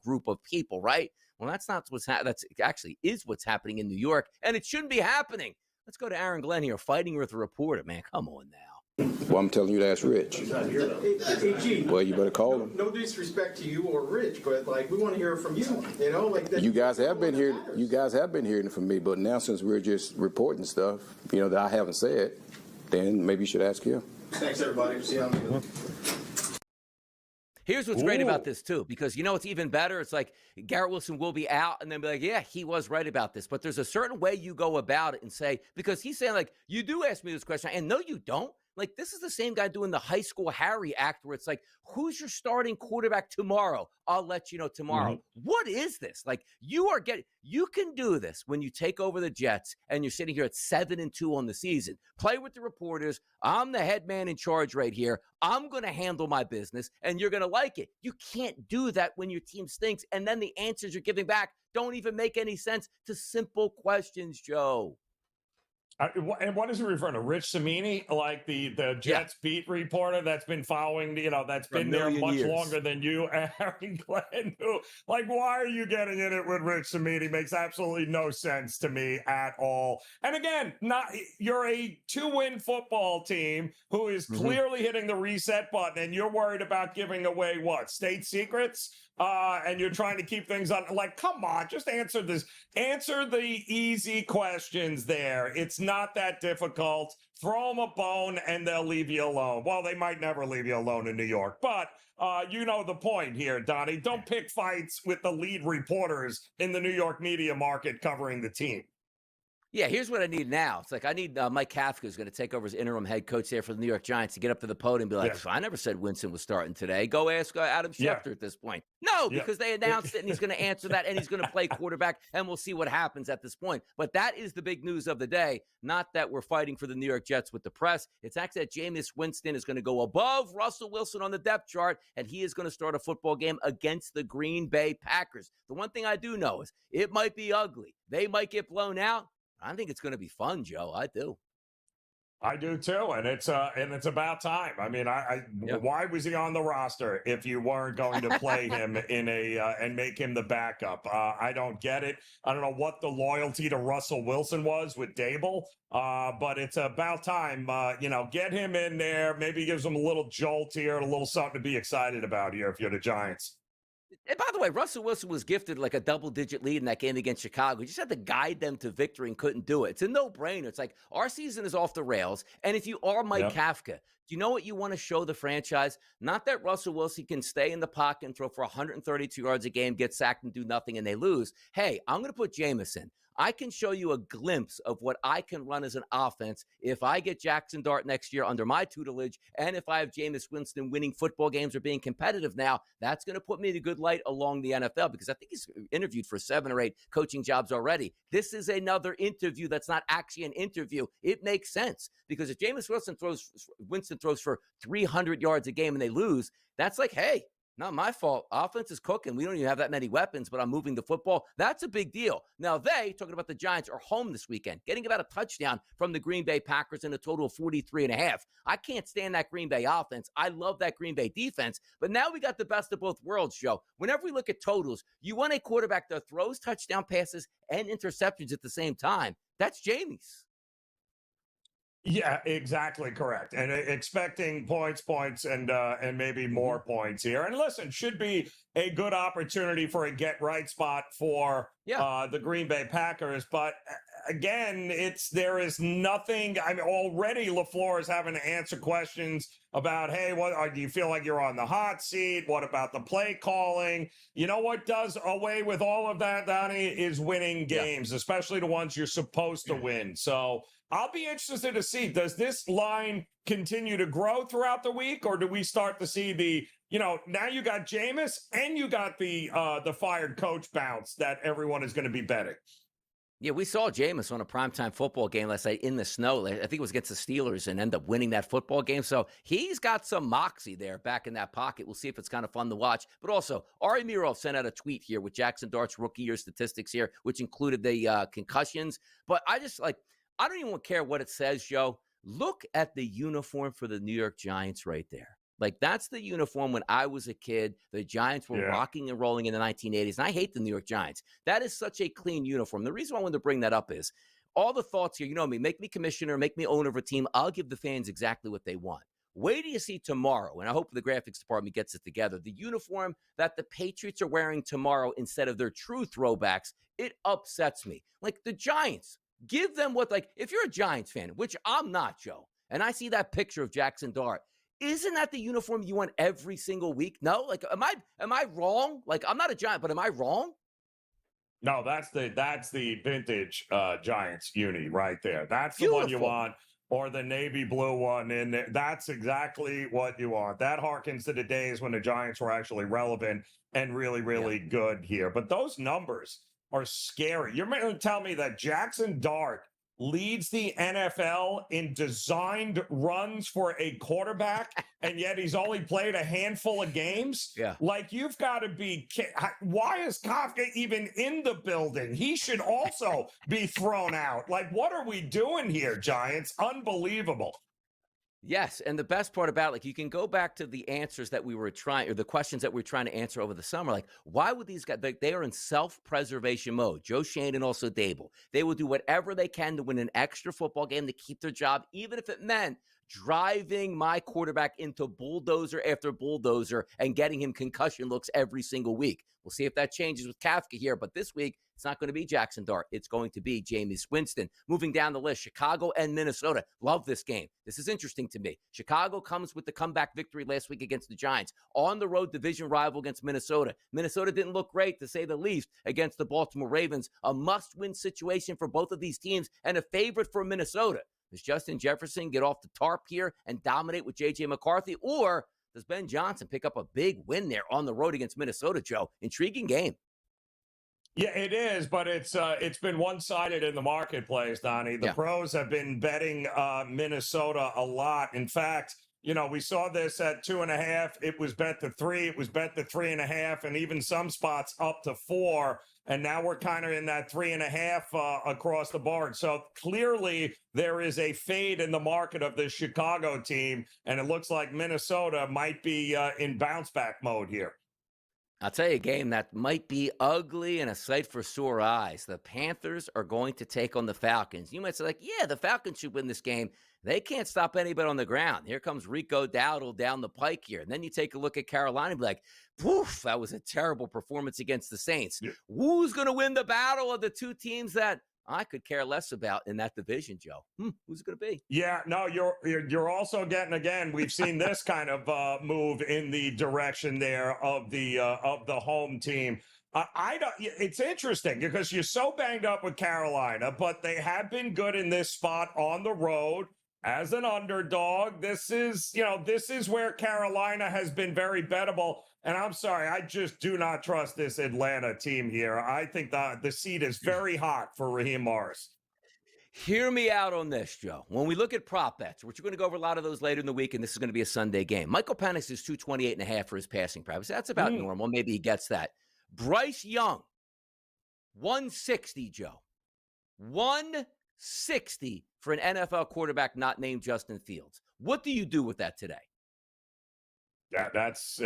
D: group of people, right? Well, that's not what's that's actually is what's happening in New York, and it shouldn't be happening. Let's go to Aaron Glenn here, fighting with a reporter. Man, come on now.
L: Well, I'm telling you that's Rich.
M: He's not here, though. AG,
L: well, you better call him.
M: No disrespect to you or Rich, but like we want to hear from you. You know, like that.
L: You guys have been here. You guys have been hearing from me, but now since we're just reporting stuff, you know, that I haven't said, then maybe you should ask him.
M: Thanks, everybody. See how I'm
D: Here's what's great about this, too, because you know what's even better? It's like Garrett Wilson will be out and then be like, yeah, he was right about this. But there's a certain way you go about it and say, because he's saying, like, you do ask me this question. And no, you don't. Like, this is the same guy doing the high school Harry act where it's like, who's your starting quarterback tomorrow? I'll let you know tomorrow. Mm-hmm. What is this? Like, you can do this when you take over the Jets and you're sitting here at 7-2 on the season. Play with the reporters. I'm the head man in charge right here. I'm going to handle my business and you're going to like it. You can't do that when your team stinks. And then the answers you're giving back don't even make any sense to simple questions, Joe.
G: And what is he referring to? Rich Cimini, like the Jets beat reporter that's been following, you know, that's been there much longer than you, Aaron Glenn. Who, like, why are you getting in it with Rich Cimini? Makes absolutely no sense to me at all. And again, you're a 2-win football team who is clearly hitting the reset button, and you're worried about giving away what? State secrets? and you're trying to keep things on. Like, come on, just answer this. Answer the easy questions there. It's not that difficult. Throw them a bone and they'll leave you alone. Well, they might never leave you alone in New York, but you know the point here, Donnie. Don't pick fights with the lead reporters in the New York media market covering the team.
D: Yeah, here's what I need now. It's like I need Mike Kafka, who's going to take over as interim head coach there for the New York Giants, to get up to the podium and be like, I never said Winston was starting today. Go ask Adam Schefter at this point. No, because they announced it, and he's going to answer that, and he's going to play quarterback, and we'll see what happens at this point. But that is the big news of the day, not that we're fighting for the New York Jets with the press. It's actually that Jameis Winston is going to go above Russell Wilson on the depth chart, and he is going to start a football game against the Green Bay Packers. The one thing I do know is it might be ugly. They might get blown out. I think it's going to be fun, Joe. I do.
G: I do too, and it's about time. I mean, why was he on the roster if you weren't going to play him in and make him the backup? I don't get it. I don't know what the loyalty to Russell Wilson was with Dable, but it's about time. Get him in there. Maybe gives him a little jolt here, and a little something to be excited about here if you're the Giants.
D: And by the way, Russell Wilson was gifted like a double-digit lead in that game against Chicago. He just had to guide them to victory and couldn't do it. It's a no-brainer. It's like our season is off the rails. And if you are Mike Kafka, do you know what you want to show the franchise? Not that Russell Wilson can stay in the pocket and throw for 132 yards a game, get sacked and do nothing, and they lose. Hey, I'm going to put Jameis in. I can show you a glimpse of what I can run as an offense if I get Jackson Dart next year under my tutelage, and if I have Jameis Winston winning football games or being competitive now. That's going to put me in a good light along the NFL, because I think he's interviewed for 7 or 8 coaching jobs already. This is another interview that's not actually an interview. It makes sense, because if Jameis Winston throws for 300 yards a game and they lose, that's like, hey, not my fault. Offense is cooking. We don't even have that many weapons, but I'm moving the football. That's a big deal. Now, talking about the Giants, are home this weekend, getting about a touchdown from the Green Bay Packers in a total of 43.5. I can't stand that Green Bay offense. I love that Green Bay defense, but now we got the best of both worlds, Joe. Whenever we look at totals, you want a quarterback that throws touchdown passes and interceptions at the same time. That's Jameis.
G: Yeah, exactly correct. And expecting points, and maybe more points here. And listen, should be a good opportunity for a get-right spot for the Green Bay Packers. But again, there is nothing. I mean, already LaFleur is having to answer questions about, hey, do you feel like you're on the hot seat? What about the play calling? You know what does away with all of that, Donnie, is winning games, especially the ones you're supposed to win. So I'll be interested to see, does this line continue to grow throughout the week, or do we start to see now you got Jameis and you got the fired coach bounce that everyone is going to be betting?
D: Yeah, we saw Jameis on a primetime football game last night in the snow. I think it was against the Steelers, and ended up winning that football game. So he's got some moxie there back in that pocket. We'll see if it's kind of fun to watch. But also, Ari Mirov sent out a tweet here with Jackson Dart's rookie year statistics here, which included the concussions. But I don't even care what it says, Joe. Look at the uniform for the New York Giants right there. Like, that's the uniform when I was a kid. The Giants were rocking and rolling in the 1980s, and I hate the New York Giants. That is such a clean uniform. The reason why I wanted to bring that up is all the thoughts here, you know me, make me commissioner, make me owner of a team. I'll give the fans exactly what they want. Wait till you see tomorrow, and I hope the graphics department gets it together, the uniform that the Patriots are wearing tomorrow instead of their true throwbacks. It upsets me. Like, the Giants, give them if you're a Giants fan, which I'm not, Joe, and I see that picture of Jackson Dart, isn't that the uniform you want every single week? No? Am I wrong? I'm not a Giant, but am I wrong?
G: No, that's the vintage Giants uni right there. That's the one you want, or the navy blue one in there. That's exactly what you want. That harkens to the days when the Giants were actually relevant and really, really good here. But those numbers are scary. You're going to tell me that Jackson Dart leads the NFL in designed runs for a quarterback, and yet he's only played a handful of games?
D: Yeah.
G: Like, you've got to be – why is Kafka even in the building? He should also be thrown out. Like, what are we doing here, Giants? Unbelievable.
D: Yes, and the best part about it, you can go back to the answers that we were trying, or the questions that we were trying to answer over the summer. Like, why would these guys, they are in self-preservation mode. Joe Shane and also Dable. They will do whatever they can to win an extra football game to keep their job, even if it meant driving my quarterback into bulldozer after bulldozer and getting him concussion looks every single week. We'll see if that changes with Kafka here, but this week, it's not going to be Jackson Dart. It's going to be Jameis Winston. Moving down the list, Chicago and Minnesota. Love this game. This is interesting to me. Chicago comes with the comeback victory last week against the Giants. On the road, division rival against Minnesota. Minnesota didn't look great, to say the least, against the Baltimore Ravens. A must-win situation for both of these teams and a favorite for Minnesota. Does Justin Jefferson get off the tarp here and dominate with J.J. McCarthy? Or does Ben Johnson pick up a big win there on the road against Minnesota, Joe? Intriguing game.
G: Yeah, it is, but it's been one-sided in the marketplace, Donnie. The pros have been betting Minnesota a lot. In fact, we saw this at 2.5. It was bet to 3. It was bet to 3.5, and even some spots up to 4. And now we're kind of in that 3.5 across the board. So clearly there is a fade in the market of the Chicago team, and it looks like Minnesota might be in bounce-back mode here.
D: I'll tell you a game that might be ugly and a sight for sore eyes. The Panthers are going to take on the Falcons. You might say, the Falcons should win this game. They can't stop anybody on the ground. Here comes Rico Dowdle down the pike here. And then you take a look at Carolina and be like, poof, that was a terrible performance against the Saints. Yeah. Who's going to win the battle of the two teams that I could care less about in that division, Joe? Who's it going to be?
G: Yeah, no, you're also getting, again, we've seen this kind of move in the direction there of the home team. I don't. It's interesting because you're so banged up with Carolina, but they have been good in this spot on the road as an underdog. This is where Carolina has been very bettable. And I'm sorry, I just do not trust this Atlanta team here. I think the seat is very hot for Raheem Morris.
D: Hear me out on this, Joe. When we look at prop bets, which we're going to go over a lot of those later in the week, and this is going to be a Sunday game. Michael Penix is 228.5 for his passing prowess. That's about normal. Maybe he gets that. Bryce Young, 160, Joe. 160 for an NFL quarterback not named Justin Fields. What do you do with that today?
G: Yeah, that's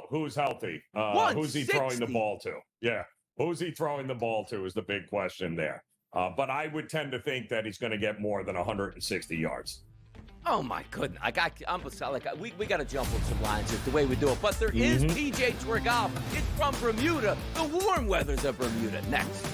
G: who's healthy? Who's he throwing the ball to? Yeah, who's he throwing the ball to is the big question there. But I would tend to think that he's going to get more than 160 yards.
D: Oh my goodness! We got to jump on some lines just the way we do it. But there is PGA Tour golf. It's from Bermuda, the warm weathers of Bermuda. Next.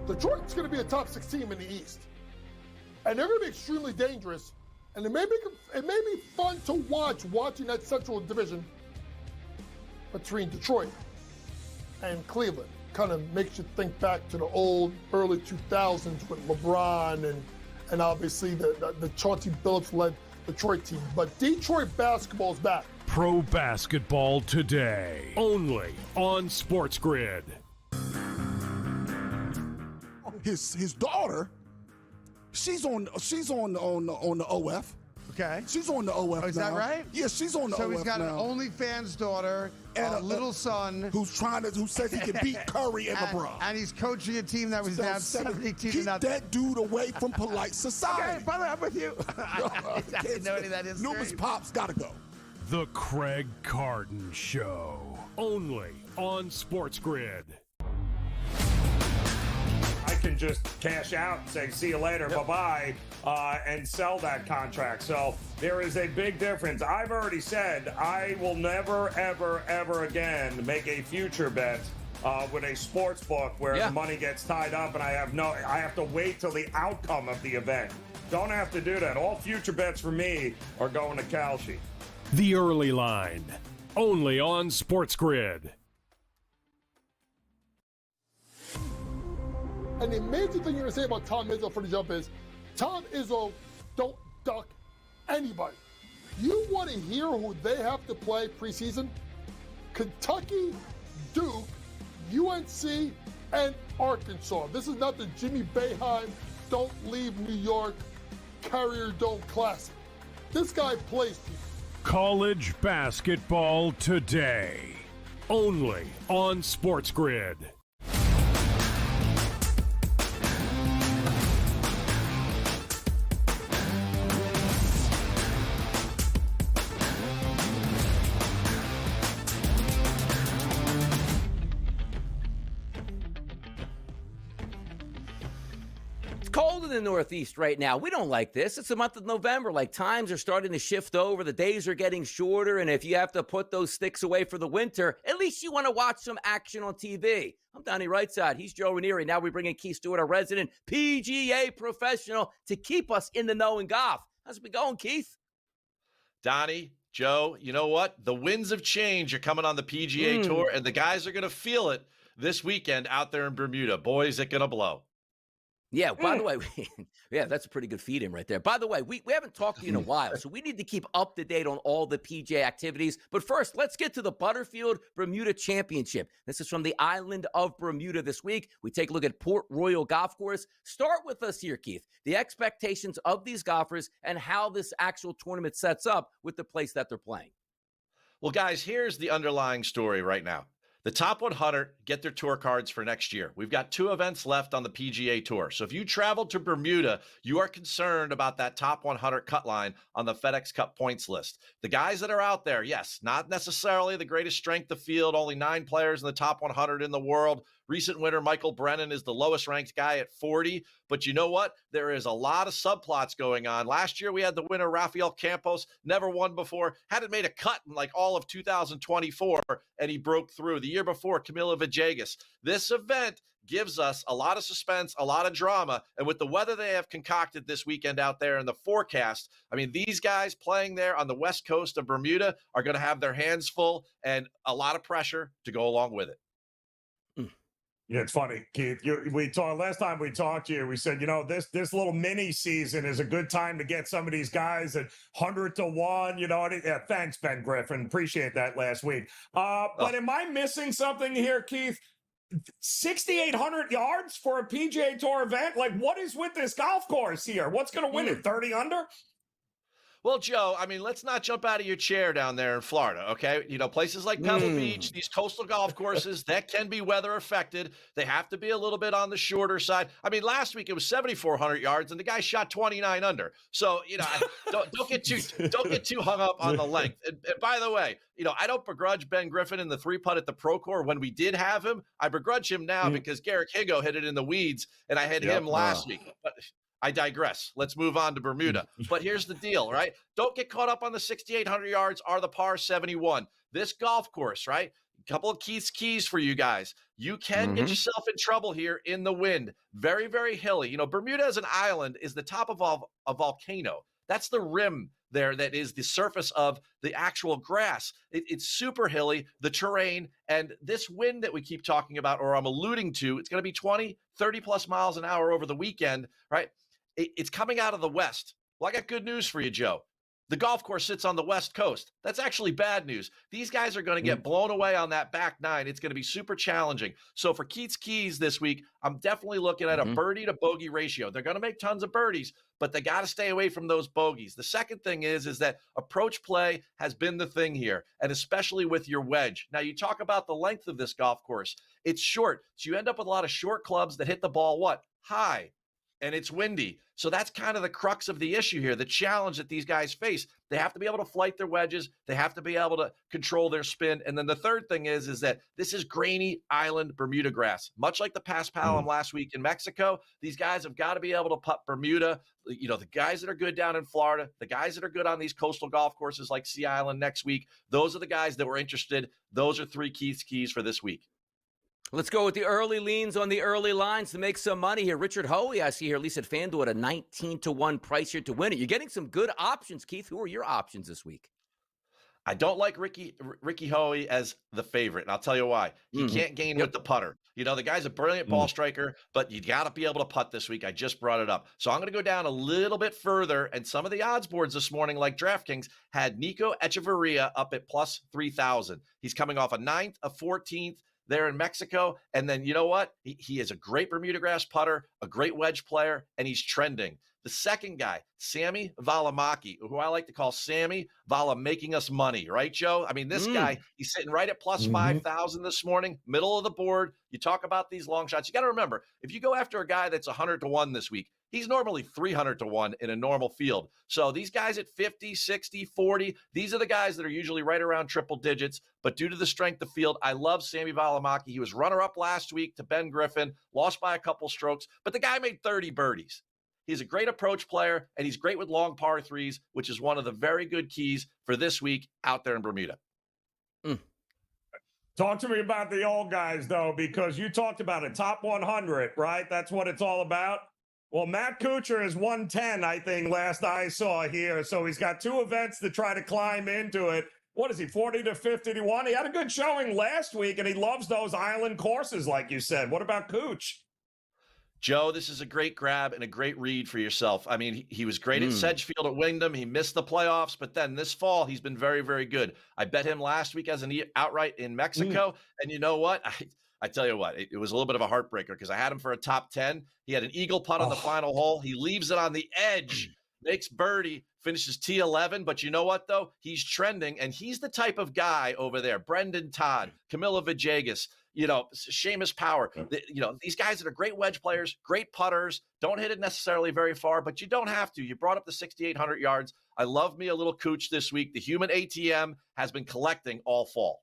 I: Detroit's going to be a top 6 team in the East. And they're going to be extremely dangerous. And it may be fun to watching that Central Division between Detroit and Cleveland. Kind of makes you think back to the old early 2000s with LeBron and obviously the Chauncey Billups-led Detroit team. But Detroit basketball's back.
B: Pro basketball today, only on SportsGrid.
J: His daughter, she's on the OF.
K: Okay.
J: She's on the OF now.
K: Is that right?
J: Yeah, she's on the OF now.
K: So he's got an OnlyFans daughter and a little son
J: who says he can beat Curry and LeBron.
K: And he's coaching a team that was down 72 to nothing.
J: Keep that dude away from polite society.
K: Okay, by the way, I'm with you. I didn't know any of that is.
J: Numerous pops gotta go.
B: The Craig Carton Show, only on SportsGrid.
G: I can just cash out and say, see you later, bye-bye, and sell that contract. So there is a big difference. I've already said I will never, ever, ever again make a future bet with a sports book where the money gets tied up and I have to wait till the outcome of the event. Don't have to do that. All future bets for me are going to Kalshi.
B: The Early Line, only on SportsGrid.
I: And the major thing you're going to say about Tom Izzo for the jump is, Tom Izzo don't duck anybody. You want to hear who they have to play preseason? Kentucky, Duke, UNC, and Arkansas. This is not the Jimmy Boeheim Don't Leave New York Carrier Dome Classic. This guy plays people.
B: College basketball today, only on SportsGrid.
D: cold in the Northeast right now. We don't like this. It's the month of November. Like, times are starting to shift over. The days are getting shorter. And if you have to put those sticks away for the winter, at least you want to watch some action on TV. I'm Donnie Rightside. He's Joe Ranieri. Now we bring in Keith Stewart, our resident PGA professional, to keep us in the know in golf. How's it been going, Keith?
N: Donnie, Joe, you know what? The winds of change are coming on the PGA Tour, and the guys are going to feel it this weekend out there in Bermuda. Boy, is it going to blow.
D: Yeah, by the way, yeah, that's a pretty good feed in right there. By the way, we haven't talked to you in a while, so we need to keep up to date on all the PGA activities. But first, let's get to the Butterfield Bermuda Championship. This is from the island of Bermuda this week. We take a look at Port Royal Golf Course. Start with us here, Keith. The expectations of these golfers and how this actual tournament sets up with the place that they're playing.
N: Well, guys, here's the underlying story right now. The top 100 get their tour cards for next year. We've got 2 events left on the PGA Tour. So if you travel to Bermuda, you are concerned about that top 100 cut line on the FedEx Cup points list. The guys that are out there, yes, not necessarily the greatest strength of field, only 9 players in the top 100 in the world. Recent winner Michael Brennan is the lowest ranked guy at 40. But you know what? There is a lot of subplots going on. Last year we had the winner Rafael Campos, never won before, hadn't made a cut in like all of 2024, and he broke through. The year before, Camilo Villegas. This event gives us a lot of suspense, a lot of drama, and with the weather they have concocted this weekend out there in the forecast, I mean, these guys playing there on the west coast of Bermuda are going to have their hands full and a lot of pressure to go along with it.
G: Yeah, it's funny, Keith. Last time we talked to you, we said, this little mini season is a good time to get some of these guys at 100 to 1. Yeah, thanks, Ben Griffin. Appreciate that last week. But am I missing something here, Keith? 6,800 yards for a PGA Tour event? Like, what is with this golf course here? What's going to win it? 30 under?
N: Well, Joe, I mean, let's not jump out of your chair down there in Florida, okay? Places like Pebble Beach, these coastal golf courses, that can be weather affected. They have to be a little bit on the shorter side. I mean, last week it was 7,400 yards, and the guy shot 29 under. So, don't get too hung up on the length. And by the way, I don't begrudge Ben Griffin in the 3-putt at the Procore when we did have him. I begrudge him now because Garrick Higo hit it in the weeds, and I had him last week. But I digress. Let's move on to Bermuda. But here's the deal, right? Don't get caught up on the 6,800 yards or the par 71. This golf course, right? A couple of Keith's keys for you guys. You can get yourself in trouble here in the wind. Very, very hilly. Bermuda as an island is the top of a volcano. That's the rim there that is the surface of the actual grass. It's super hilly, the terrain, and this wind that we keep talking about, or I'm alluding to, it's going to be 20, 30 plus miles an hour over the weekend, right? It's coming out of the west. Well, I got good news for you, Joe. The golf course sits on the west coast. That's actually bad news. These guys are going to get blown away on that back 9. It's going to be super challenging. So for Keith's keys this week, I'm definitely looking at a birdie to bogey ratio. They're going to make tons of birdies, but they got to stay away from those bogeys. The second thing is that approach play has been the thing here, and especially with your wedge. Now, you talk about the length of this golf course. It's short, so you end up with a lot of short clubs that hit the ball, high. And it's windy. So that's kind of the crux of the issue here, the challenge that these guys face. They have to be able to flight their wedges. They have to be able to control their spin. And then the third thing is that this is grainy island Bermuda grass. Much like the Paspalum last week in Mexico, these guys have got to be able to putt Bermuda. The guys that are good down in Florida, the guys that are good on these coastal golf courses like Sea Island next week, those are the guys that were interested. Those are 3 keys for this week.
D: Let's go with the early leans on the early lines to make some money here. Richard Hoey, I see here, at least at FanDuel, at a 19 to 1 price here to win it. You're getting some good options, Keith. Who are your options this week?
N: I don't like Ricky Hoey as the favorite, and I'll tell you why. He can't gain with the putter. The guy's a brilliant ball striker, but you got to be able to putt this week. I just brought it up. So I'm going to go down a little bit further, and some of the odds boards this morning, like DraftKings, had Nico Echeverria up at plus 3,000. He's coming off a 9th, a 14th, there in Mexico. And then you know what? He is a great Bermuda grass putter, a great wedge player, and he's trending. The second guy, Sammy Valimaki, who I like to call Sammy Vala making us money, right, Joe? I mean, this guy, he's sitting right at plus 5,000 this morning, middle of the board. You talk about these long shots. You got to remember, if you go after a guy that's 100 to 1 this week, he's normally 300 to 1 in a normal field. So these guys at 50, 60, 40, these are the guys that are usually right around triple digits. But due to the strength of field, I love Sammy Valimaki. He was runner-up last week to Ben Griffin, lost by a couple strokes, but the guy made 30 birdies. He's a great approach player, and he's great with long par threes, which is one of the very good keys for this week out there in Bermuda.
G: Talk to me about the old guys, though, because you talked about a top 100, right? That's what it's all about. Well, Matt Kuchar is 110, I think, last I saw here. So he's got 2 events to try to climb into it. What is he, 40 to 50 to 1? He had a good showing last week, and he loves those island courses, like you said. What about Cooch?
N: Joe, this is a great grab and a great read for yourself. I mean, he was great at Sedgefield at Wyndham. He missed the playoffs, but then this fall, he's been very, very good. I bet him last week as an outright in Mexico. And you know what? I tell you what, it was a little bit of a heartbreaker because I had him for a top 10. He had an eagle putt on the final hole. He leaves it on the edge, makes birdie, finishes T11. But you know what, though? He's trending, and he's the type of guy over there, Brendan Todd, Camilo Villegas, Seamus Power, these guys that are great wedge players, great putters, don't hit it necessarily very far, but you don't have to. You brought up the 6,800 yards. I love me a little Cooch this week. The human ATM has been collecting all fall.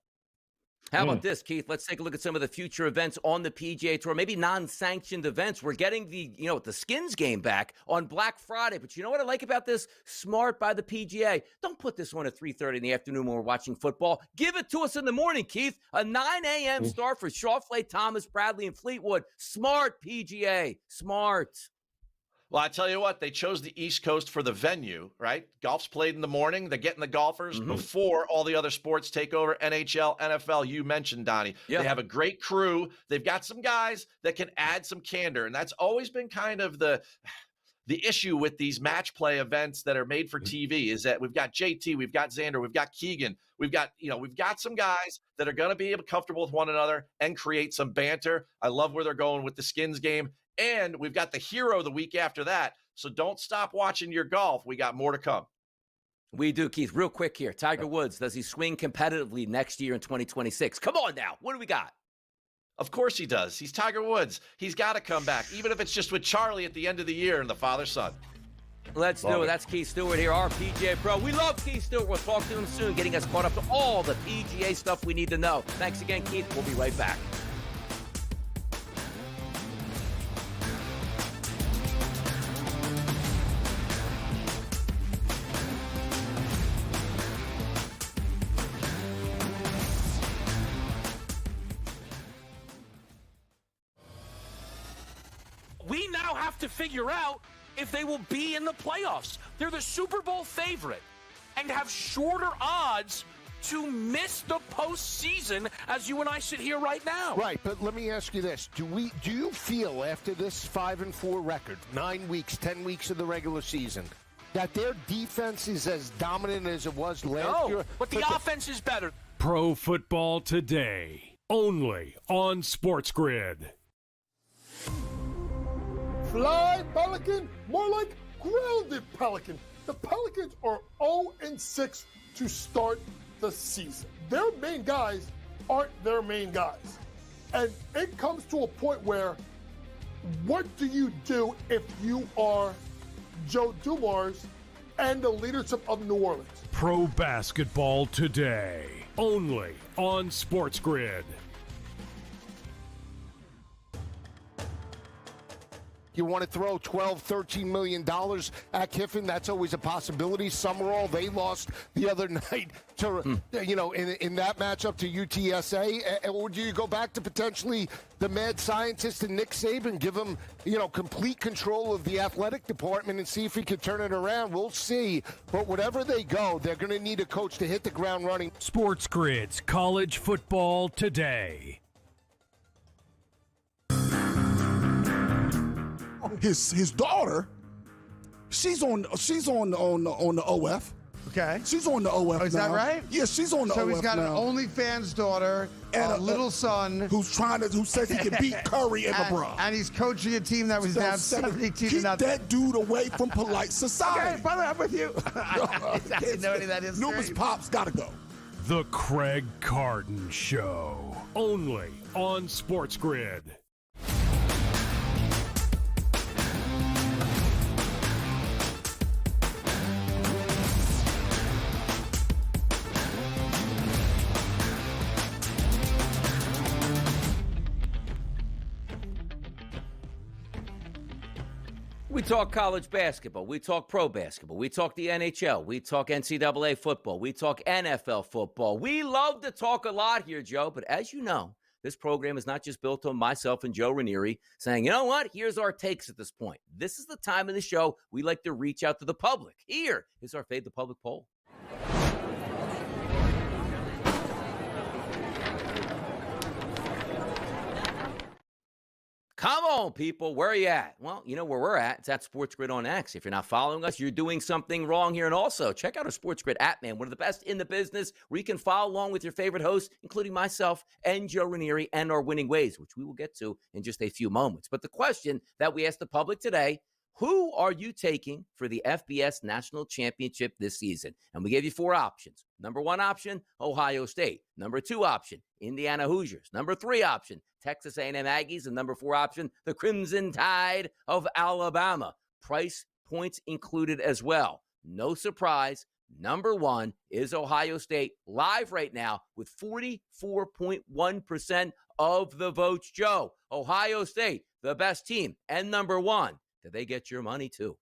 D: How about this, Keith? Let's take a look at some of the future events on the PGA Tour, maybe non-sanctioned events. We're getting the Skins game back on Black Friday. But you know what I like about this? Smart by the PGA. Don't put this on at 3:30 in the afternoon when we're watching football. Give it to us in the morning, Keith. A 9 a.m. start for Schauffele, Thomas, Bradley, and Fleetwood. Smart, PGA. Smart.
N: Well, I tell you what, they chose the East Coast for the venue, right? Golf's played in the morning. They're getting the golfers before all the other sports take over. NHL, NFL, you mentioned, Donnie. They have a great crew. They've got some guys that can add some candor, and that's always been kind of the issue with these match play events that are made for TV is that we've got JT, we've got Xander, we've got Keegan, we've got some guys that are going to be able comfortable with one another and create some banter. I love where they're going with the Skins game. And we've got the Hero the week after that. So don't stop watching your golf. We got more to come.
D: We do, Keith. Real quick here. Tiger Woods, does he swing competitively next year in 2026? Come on now. What do we got?
N: Of course he does. He's Tiger Woods. He's got to come back, even if it's just with Charlie at the end of the year and the father-son.
D: Let's do it. That's Keith Stewart here, our PGA Pro. We love Keith Stewart. We'll talk to him soon, getting us caught up to all the PGA stuff we need to know. Thanks again, Keith. We'll be right back.
E: We now have to figure out if they will be in the playoffs. They're the Super Bowl favorite and have shorter odds to miss the postseason as you and I sit here right now.
C: Right, but let me ask you this. Do you feel after this 5-4 record, 9 weeks, 10 weeks of the regular season, that their defense is as dominant as it was last year?
E: But the offense is better.
B: Pro Football Today, only on SportsGrid.
I: Fly Pelican, more like grounded Pelican. The Pelicans are 0-6 to start the season. Their main guys aren't their main guys. And it comes to a point where, what do you do if you are Joe Dumars and the leadership of New Orleans?
B: Pro Basketball Today, only on SportsGrid.
C: You want to throw $12, $13 million at Kiffin? That's always a possibility. Summerall, they lost the other night to, in that matchup to UTSA. Or do you go back to potentially the mad scientist and Nick Saban, give him, complete control of the athletic department and see if he could turn it around? We'll see. But whatever they go, they're going to need a coach to hit the ground running.
B: SportsGrid's College Football Today.
J: His daughter, she's on the OF.
K: Okay.
J: She's on the OF
K: Oh, is
J: now.
K: that right?
J: Yeah, she's on the OF now.
K: So he's got an OnlyFans daughter and a little son
J: who says he can beat Curry and LeBron.
K: And he's coaching a team that was down 72 to nothing.
J: Keep that dude away from polite society.
K: Okay, brother, I'm with you. I didn't know any of that is.
J: Numerous pops gotta go.
B: The Craig Carton Show. Only on SportsGrid.
D: We talk college basketball. We talk pro basketball. We talk the NHL. We talk NCAA football. We talk NFL football. We love to talk a lot here, Joe. But as you know, this program is not just built on myself and Joe Ranieri saying, you know what, here's our takes at this point. This is the time of the show we like to reach out to the public. Here is our Fade the Public poll. Come on, people. Where are you at? Well, you know where we're at. It's at SportsGrid on X. If you're not following us, you're doing something wrong here. And also, check out our SportsGrid app, man. One of the best in the business where you can follow along with your favorite hosts, including myself and Joe Ranieri and our winning ways, which we will get to in just a few moments. But the question that we asked the public today, who are you taking for the FBS National Championship this season? And we gave you 4 options. Number 1 option, Ohio State. Number 2 option, Indiana Hoosiers. Number 3 option, Texas A&M Aggies. And number 4 option, the Crimson Tide of Alabama. Price points included as well. No surprise, number 1 is Ohio State, live right now with 44.1% of the votes. Joe, Ohio State, the best team, and number 1. Do they get your money too?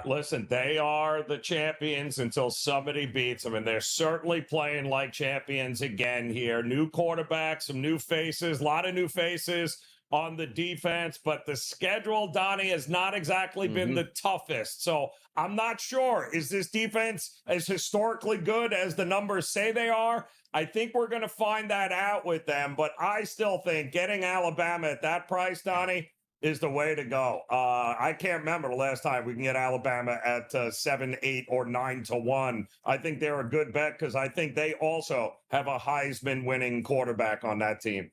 G: Listen, they are the champions until somebody beats them, and they're certainly playing like champions again here. New quarterback, some new faces, a lot of new faces on the defense, but the schedule, Donnie, has not exactly been the toughest. So I'm not sure. Is this defense as historically good as the numbers say they are? I think we're going to find that out with them, but I still think getting Alabama at that price, Donnie, is the way to go. I can't remember the last time we can get Alabama at 7, 8, or 9 to 1. I think they're a good bet because I think they also have a Heisman winning quarterback on that team.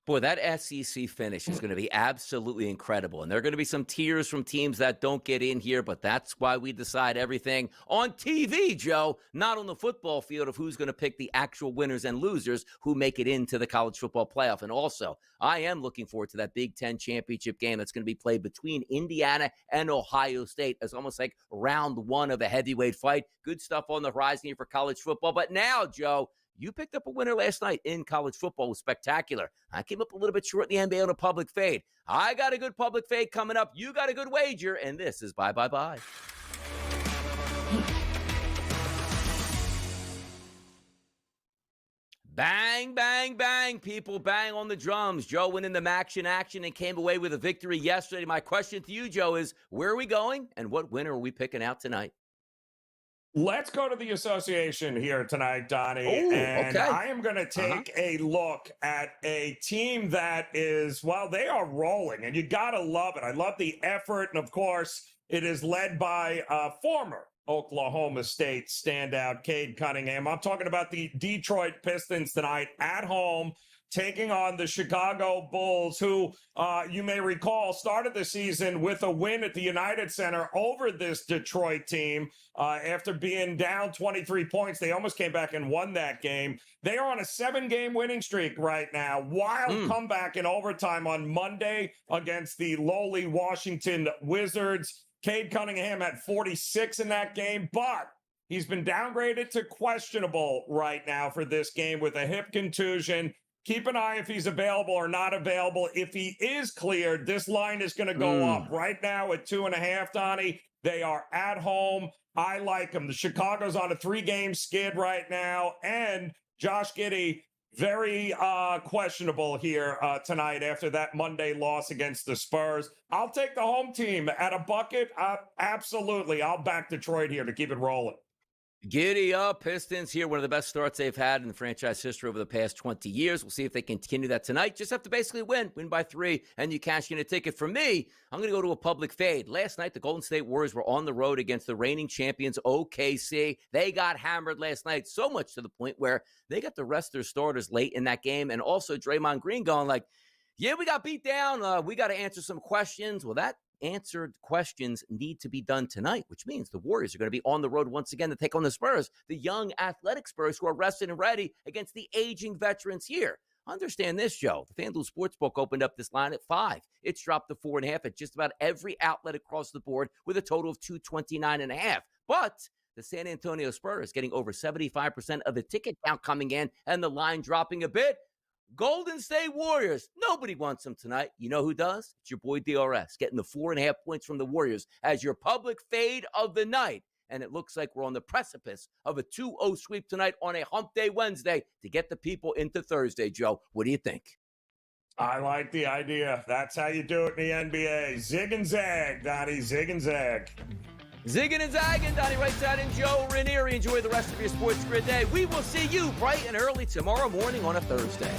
D: Boy, that SEC finish is going to be absolutely incredible. And there are going to be some tears from teams that don't get in here, but that's why we decide everything on TV, Joe, not on the football field of who's going to pick the actual winners and losers who make it into the college football playoff. And also, I am looking forward to that Big Ten championship game that's going to be played between Indiana and Ohio State. It's almost like round 1 of a heavyweight fight. Good stuff on the horizon here for college football. But now, Joe, you picked up a winner last night in college football. It was spectacular. I came up a little bit short in the NBA on a public fade. I got a good public fade coming up. You got a good wager, and this is bye, bye, bye. Bang, bang, bang, people. Bang on the drums. Joe went in the action and came away with a victory yesterday. My question to you, Joe, is where are we going, and what winner are we picking out tonight?
G: Let's go to the association here tonight, Donnie.
D: Ooh,
G: and
D: okay.
G: I am going to take a look at a team that is, well, they are rolling, and you got to love it. I love the effort, and of course, it is led by former Oklahoma State standout Cade Cunningham. I'm talking about the Detroit Pistons tonight at home, taking on the Chicago Bulls, who you may recall started the season with a win at the United Center over this Detroit team. After being down 23 points, they almost came back and won that game. They are on a 7-game winning streak right now. Wild comeback in overtime on Monday against the lowly Washington Wizards. Cade Cunningham had 46 in that game, but he's been downgraded to questionable right now for this game with a hip contusion. Keep an eye if he's available or not available. If he is cleared, this line is going to go up right now at 2.5, Donnie. They are at home. I like them. The Chicago's on a 3-game skid right now. And Josh Giddey, very questionable here tonight after that Monday loss against the Spurs. I'll take the home team at a bucket. Absolutely. I'll back Detroit here to keep it rolling.
D: Giddy up, Pistons here. One of the best starts they've had in the franchise history over the past 20 years. We'll see if they continue that tonight. Just have to basically win by 3, and you cash in a ticket. For me, I'm going to go to a public fade. Last night, the Golden State Warriors were on the road against the reigning champions, OKC. They got hammered last night, so much to the point where they got the rest of their starters late in that game, and also Draymond Green going like, yeah, we got beat down. We got to answer some questions. Well, that answered questions need to be done tonight, which means the Warriors are going to be on the road once again to take on the Spurs, the young athletic Spurs who are rested and ready against the aging veterans here. Understand this, Joe. The FanDuel Sportsbook opened up this line at 5. It's dropped to 4.5 at just about every outlet across the board with a total of 229.5. But the San Antonio Spurs getting over 75% of the ticket count coming in and the line dropping a bit. Golden State Warriors. Nobody wants them tonight. You know who does? It's your boy DRS getting the 4.5 points from the Warriors as your public fade of the night. And it looks like we're on the precipice of a 2-0 sweep tonight on a hump day Wednesday to get the people into Thursday, Joe. What do you think?
G: I like the idea. That's how you do it in the NBA. Zig and zag, Donnie. Zig and zag.
D: Zigging and zagging, Donnie Rightside and Joe Ranieri. Enjoy the rest of your SportsGrid day. We will see you bright and early tomorrow morning on a Thursday.